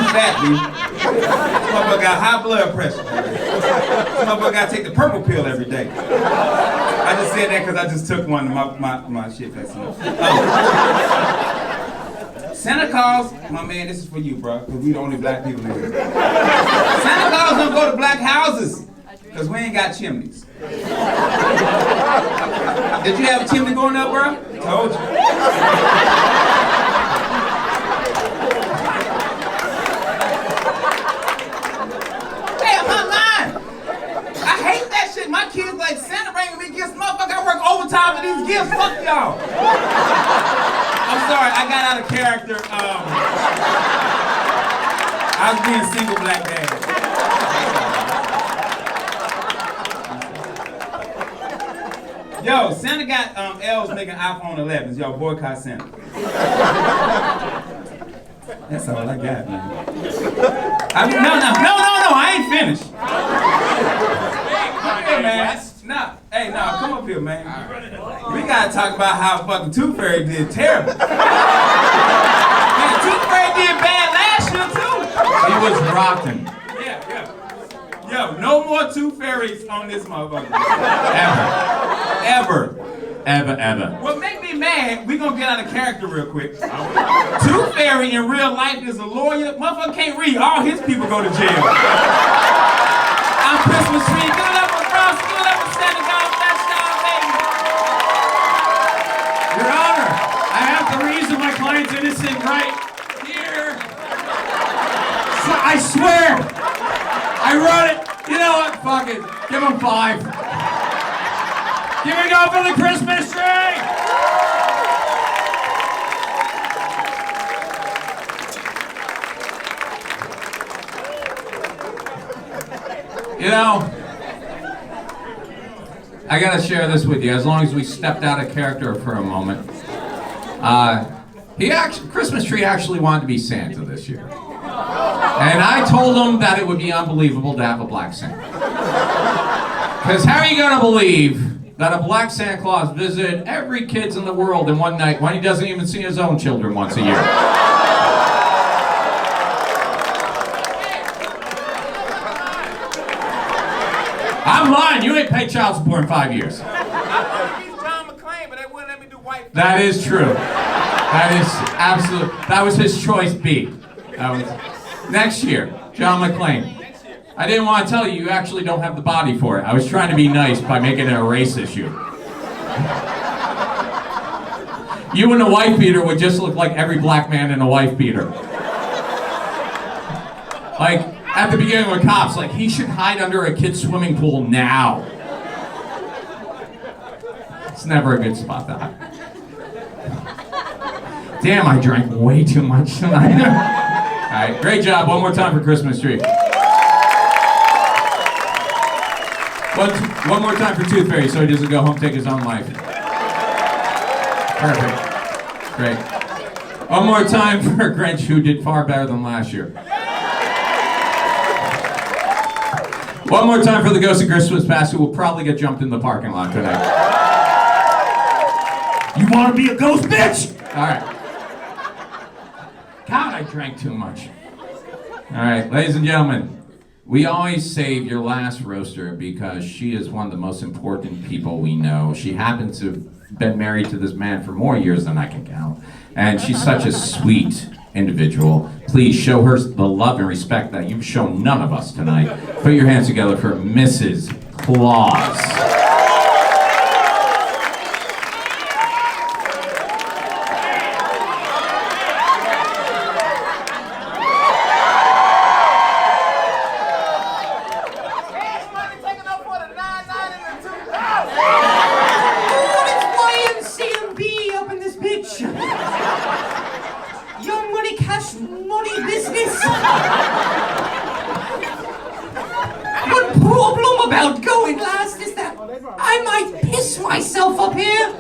fat, dude. This motherfucker got high blood pressure. This motherfucker got to take the purple pill every day. I just said that because I just took one of my shit vaccine. Santa Claus, my man, this is for you, bro, because we the only black people in here. Santa Claus don't go to black houses, because we ain't got chimneys. Did you have a chimney going up, bro? Told you. Hey, I'm not lying. I hate that shit. My kids like, Santa bringing me gifts. Motherfucker, I work overtime for these gifts. Fuck y'all. I'm sorry, I got out of character. I was being single black dad. Yo, Santa got elves making iPhone 11s. Yo, boycott Santa. That's all I got, man. No, I ain't finished. Hey, man. Nah, hey, come up here, man. We gotta talk about how fucking Tooth Fairy did terrible. Man, Tooth Fairy did bad last year, too. He was rotten. Yeah. Yo, no more Tooth Fairies on this motherfucker. Ever. What make me mad, we gonna get out of character real quick. Tooth Fairy in real life is a lawyer. Motherfucker can't read. All his people go to jail. I'm Christmas tree. Give it up for Frosty. Give it up for Santa Claus. Touchdown, baby. Your Honor, I have the reason my client's innocent right here. I swear, I wrote it. You know what? Fuck it. Give him 5. Here we go for the Christmas tree. You know, I gotta share this with you. As long as we stepped out of character for a moment, Christmas tree actually wanted to be Santa this year, and I told him that it would be unbelievable to have a black Santa. Because how are you gonna believe that a black Santa Claus visited every kid in the world in one night when he doesn't even see his own children once a year? I'm lying. You ain't paid child support in 5 years. He's John McClane, but they wouldn't let me do white. That is true. That is absolute. That was his choice B. That was next year, John McClane. I didn't want to tell you, you actually don't have the body for it. I was trying to be nice by making it a race issue. You in a wife beater would just look like every black man in a wife beater. Like, at the beginning with cops, like, he should hide under a kid's swimming pool now. It's never a good spot to hide. Damn, I drank way too much tonight. All right, great job. One more time for Christmas tree. One more time for Tooth Fairy so he doesn't go home and take his own life. Perfect. Great. One more time for Grinch, who did far better than last year. One more time for the Ghost of Christmas Past, who will probably get jumped in the parking lot tonight. You want to be a ghost, bitch? All right. God, I drank too much. All right, ladies and gentlemen, we always save your last roaster because she is one of the most important people we know. She happens to have been married to this man for more years than I can count. And she's such a sweet individual. Please show her the love and respect that you've shown none of us tonight. Put your hands together for Mrs. Claus. Myself up here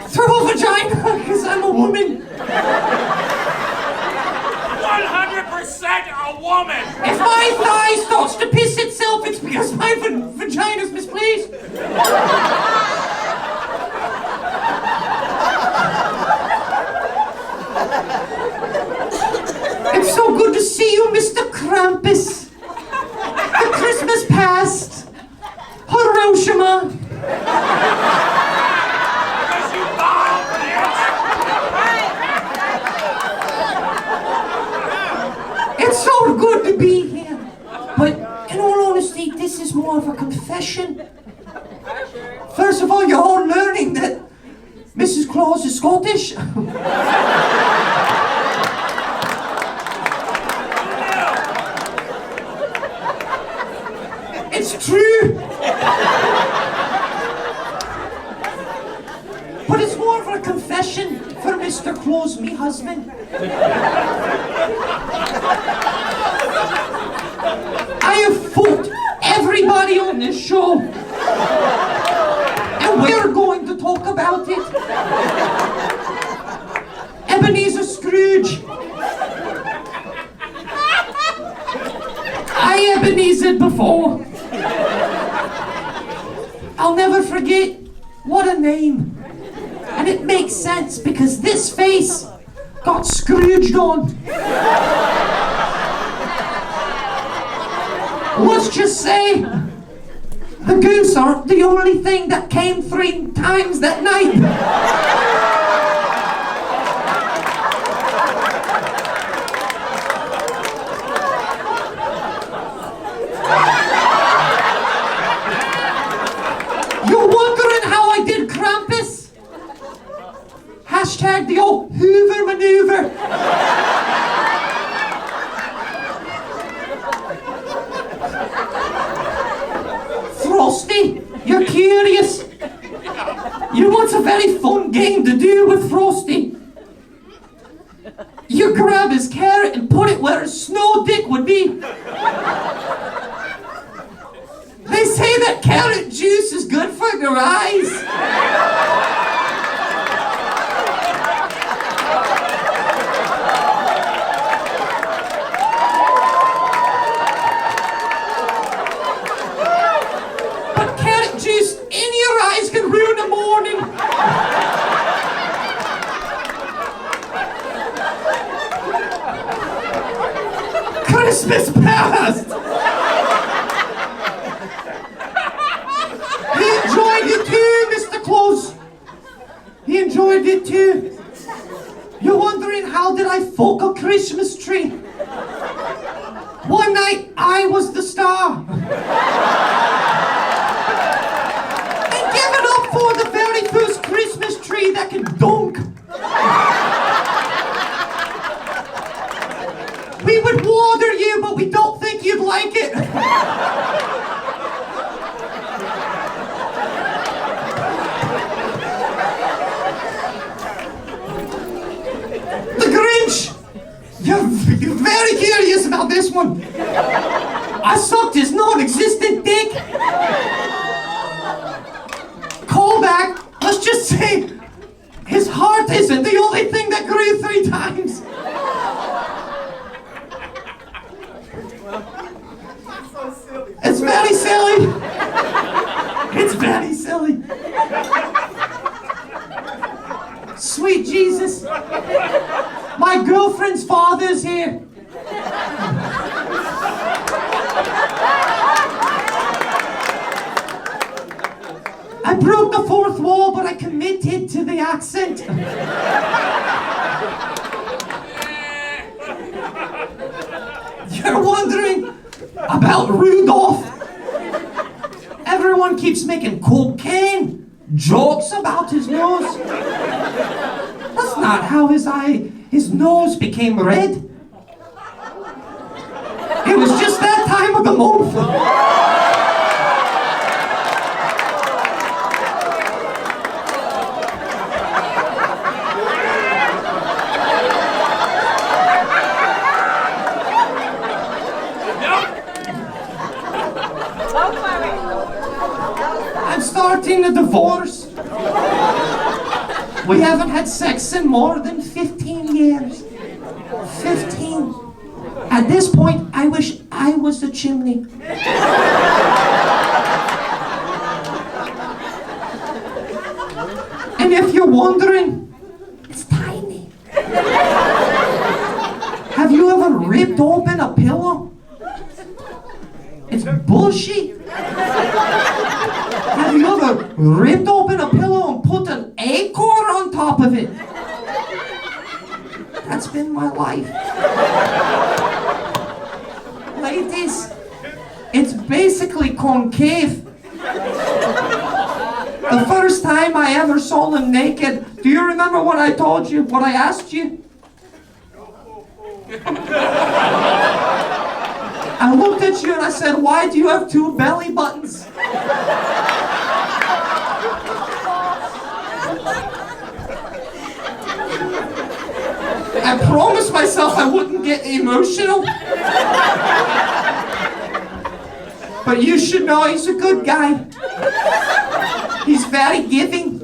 through a vagina because I'm a woman. 100% a woman. If my thigh starts to piss itself, it's because my vagina's misplaced. It's so good to see you, Mr. Krampus. The Christmas past. Hiroshima. It's so good to be here. But in all honesty, this is more of a confession. First of all, you're all learning that Mrs. Claus is Scottish. It's true. But it's more of a confession for Mr. Claus, me husband. I have fought everybody on this show. And we're going to talk about it. Ebenezer Scrooge. I Ebenezer'd before. I'll never forget. What a name. And it makes sense because this face got Scrooged on. Let's just say the goose aren't the only thing that came 3 times that night. You're wondering how I did Krampus? Hashtag the old Hoover maneuver. Frosty, you're curious. You know what's a very fun game to do with Frosty? You grab his carrot and put it where his snow dick would be. They say that carrot juice is good for your eyes. But carrot juice in your eyes can ruin the morning. Christmas past! He enjoyed it too, Mr. Claus. He enjoyed it too. You're wondering how did I folk a Christmas tree? One night I was the star. And giving up for the very first Christmas tree that can dunk. We would water you, but we don't think you'd like it. The Grinch! You're very curious about this one. I sucked his non-existent dick. Callback, let's just say his heart isn't the only thing that grew 3 times. It's very silly. It's very silly. Sweet Jesus. My girlfriend's father's here. I broke the 4th wall, but I committed to the accent. You're wondering about Rudolph? Everyone keeps making cocaine jokes about his nose. That's not how his nose became red. It was just that time of the month. I'm starting a divorce. We haven't had sex in more than 15 years. 15. At this point, I wish I was the chimney. And if you're wondering, it's tiny. Have you ever ripped open a pillow? It's bushy. Have you ever ripped open a pillow and put an acorn on top of it? That's been my life. Ladies, it's basically concave. The first time I ever saw them naked, do you remember what I told you, what I asked you? I looked at you and I said, why do you have 2 belly buttons? I promised myself I wouldn't get emotional. But you should know he's a good guy. He's very giving.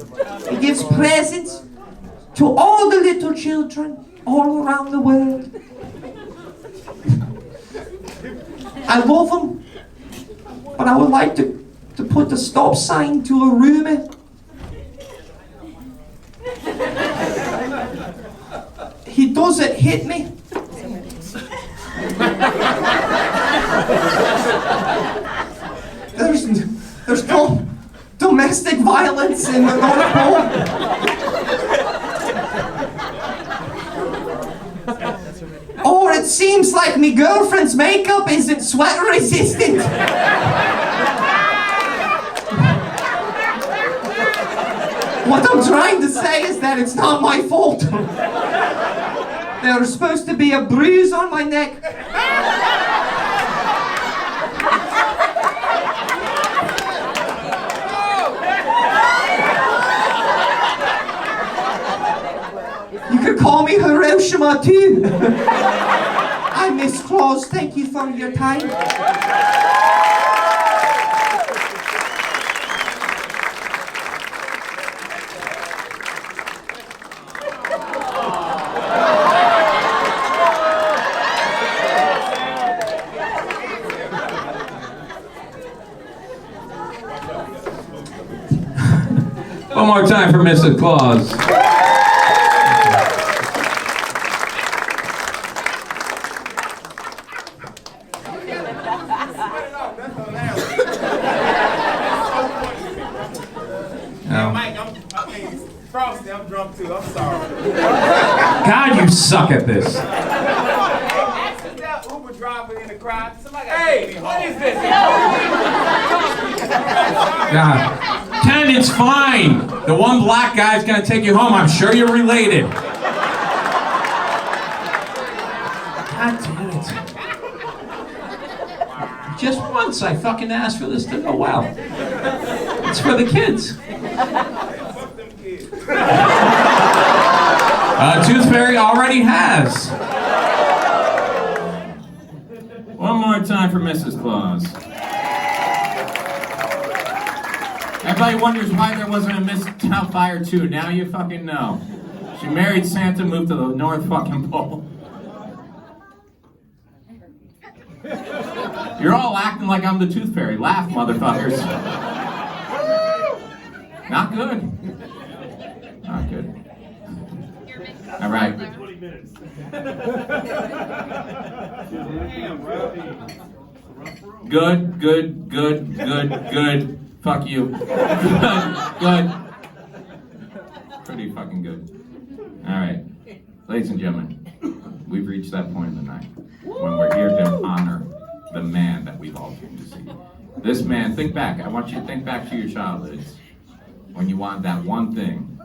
He gives presents to all the little children all around the world. I love him, but I would like to put a stop sign to a rumor. He doesn't hit me. There's no domestic violence in the North Pole. Or it seems like me girlfriend's makeup isn't sweat resistant. What I'm trying to say is that it's not my fault. There's supposed to be a bruise on my neck. You could call me Hiroshima too. I miss Claus. Thank you for your time. One more time for Mrs. Claus. Frosty, I'm drunk too. I'm sorry. God, you suck at this. Actually, that Uber driver in the crowd. Hey, what is this? God. Ken, it's fine. The one black guy's gonna take you home. I'm sure you're related. God damn it. Just once I fucking asked for this to go well. It's for the kids. Tooth Fairy already has. One more time for Mrs. Claus. Everybody wonders why there wasn't a Miss Fire 2. Now you fucking know. She married Santa, moved to the North fucking Pole. You're all acting like I'm the Tooth Fairy. Laugh, motherfuckers. Not good. Not good. All right. Good. Fuck you. Good. Pretty fucking good. All right. Ladies and gentlemen, we've reached that point in the night when we're here to honor the man that we've all came to see. This man, think back. I want you to think back to your childhoods when you wanted that one thing,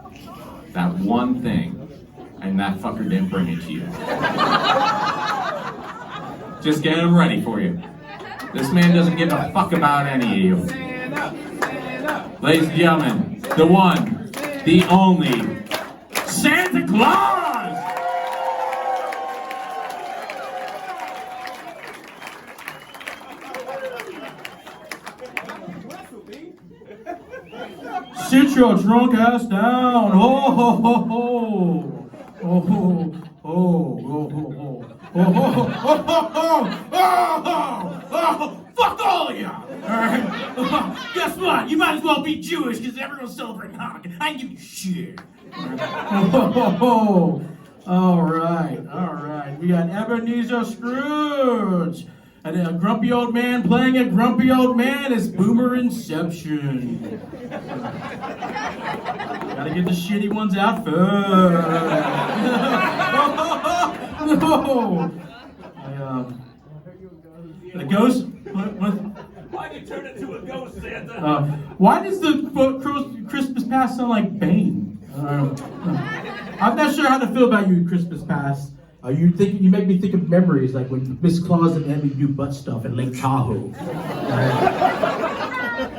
and that fucker didn't bring it to you. Just getting him ready for you. This man doesn't give a fuck about any of you. Ladies and gentlemen, the one, the only, Santa Claus! Sit your drunk ass down. Oh, ho, ho, ho. Oh, ho, oh, oh, oh, oh, oh, oh, oh, fuck all of y'all. All right. Guess what? You might as well be Jewish because everyone's celebrating Hanukkah. I ain't give you shit. Oh, all right. We got Ebenezer Scrooge. And a grumpy old man playing a grumpy old man is Boomer Inception. Gotta get the shitty ones out first. No. The ghost? Why'd you turn it to a ghost, Santa? Why does the Christmas past sound like Bane? I'm not sure how to feel about you, Christmas past. You make me think of memories like when Miss Claus and Emmy do butt stuff at Lake Tahoe.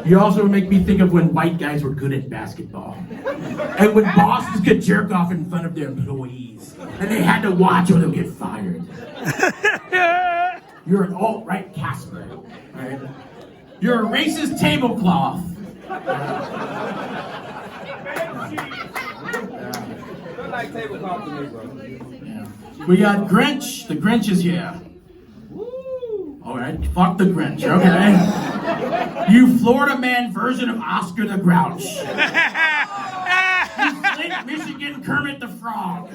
You also make me think of when white guys were good at basketball. And when bosses could jerk off in front of their employees. And they had to watch or they'll get fired. You're an alt-right Casper. Right? You're a racist tablecloth. Look like tablecloth to me, bro. We got Grinch. The Grinch is here. All right, fuck the Grinch, okay? You Florida man version of Oscar the Grouch. You Flint, Michigan Kermit the Frog.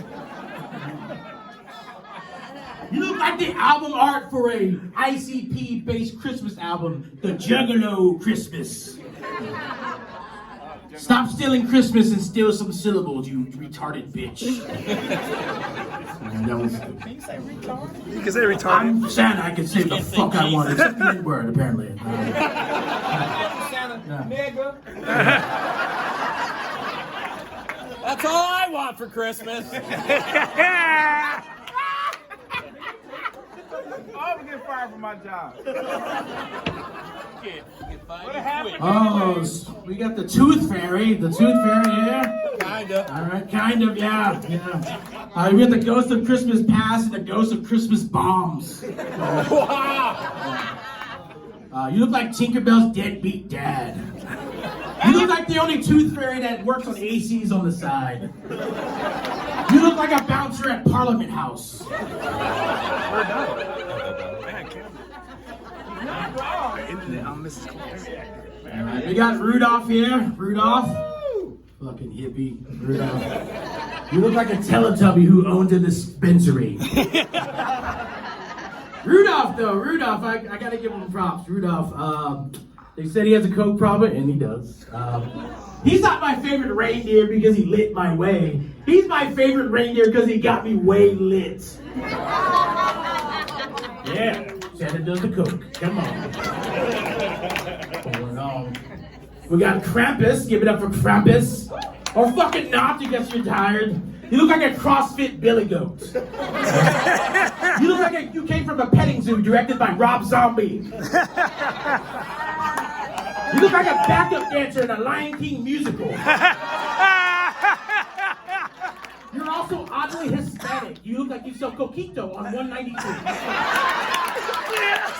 You look like the album art for a ICP-based Christmas album, The Juggalo Christmas. Stop stealing Christmas and steal some syllables, you retarded bitch. That was stupid. You can say retarded. I'm Santa, I can say the fuck I want, except the N-word, apparently. Santa, nigga. That's all I want for Christmas. I'm getting fired from my job. Oh, we got the Tooth Fairy. The Tooth Fairy here. Kinda. All right, kind of, yeah. We got the Ghost of Christmas Past and the Ghost of Christmas Bombs. Wow. You look like Tinkerbell's deadbeat dad. You look like the only Tooth Fairy that works on ACs on the side. You look like a bouncer at Parliament House. Alright, we got Rudolph here. Rudolph. Fucking hippie. Rudolph. You look like a Teletubby who owned a dispensary. Rudolph, though. Rudolph, I gotta give him props. Rudolph, they said he has a coke problem, and he does. He's not my favorite reindeer because he lit my way. He's my favorite reindeer because he got me way lit. Yeah, Santa does the coke. Come on. Going on. We got Krampus. Give it up for Krampus. Or fucking not, I guess you're tired. You look like a CrossFit billy goat. You look like you came from a petting zoo directed by Rob Zombie. You look like a backup dancer in a Lion King musical. You're also oddly Hispanic. You look like you sell coquito on 192. Yes!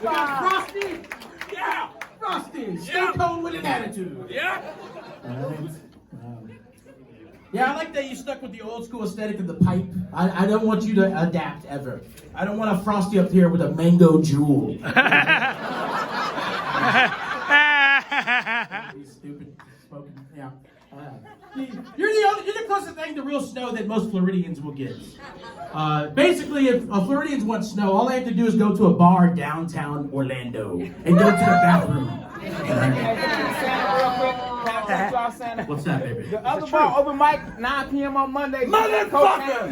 We got Frosty. Yeah, Frosty. Stay cold with an attitude. Yeah. Yeah, I like that you stuck with the old school aesthetic of the pipe. I don't want you to adapt ever. I don't want a Frosty up here with a mango jewel. Stupid spoken. Yeah. You're the closest thing to real snow that most Floridians will get. Basically, if Floridians want snow, all they have to do is go to a bar downtown Orlando and go to the bathroom. What's that, baby? The other bar, open mic, 9 p.m. on Monday. Motherfucker!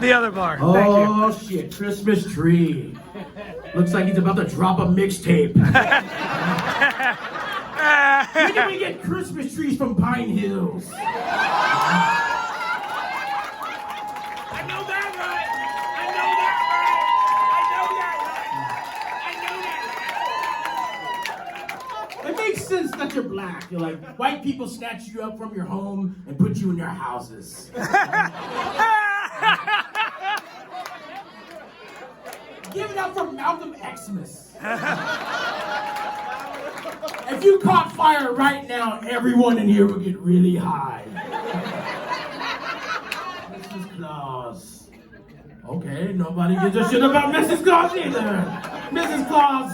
The other bar. Oh, shit. Christmas tree. Looks like he's about to drop a mixtape. When did we get Christmas trees from Pine Hills? I know that right. It makes sense that you're black. You're like, white people snatch you up from your home and put you in their houses. Give it up for Malcolm Xmas. If you caught fire right now, everyone in here would get really high. Mrs. Claus. Okay, nobody gives a shit about Mrs. Claus either. Mrs. Claus,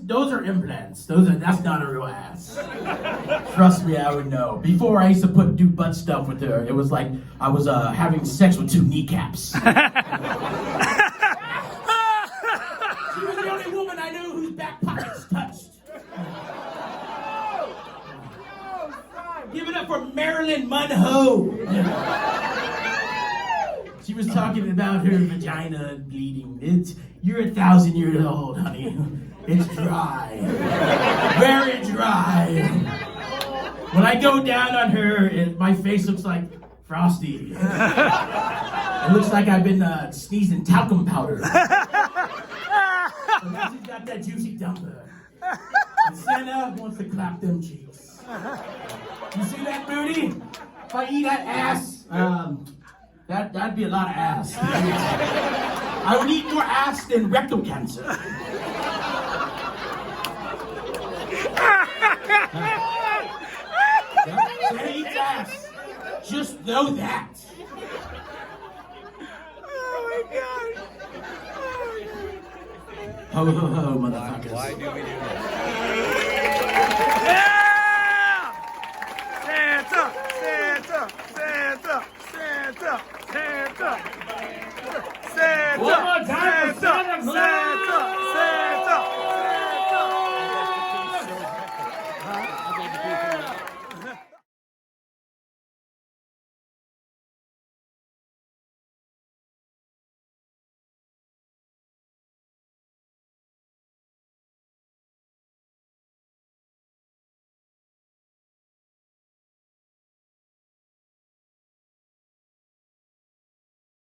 those are implants. That's not a real ass. Trust me, I would know. Before I used to do butt stuff with her, it was like I was having sex with 2 kneecaps. She was the only woman I knew whose back pockets touched. Give it up for Marilyn Monroe. She was talking about her vagina bleeding. You're 1,000 years old, honey. It's dry. Very dry. When I go down on her, my face looks like Frosty. It looks like I've been sneezing talcum powder. She's got that juicy dumper. And Santa wants to clap them cheeks. You see that booty? If I eat that ass, That'd be a lot of ass. I would eat more ass than rectal cancer. That eats ass. Just know that. Ho, ho, ho, motherfuckers. Why do we do that? One more time for Santa Claus!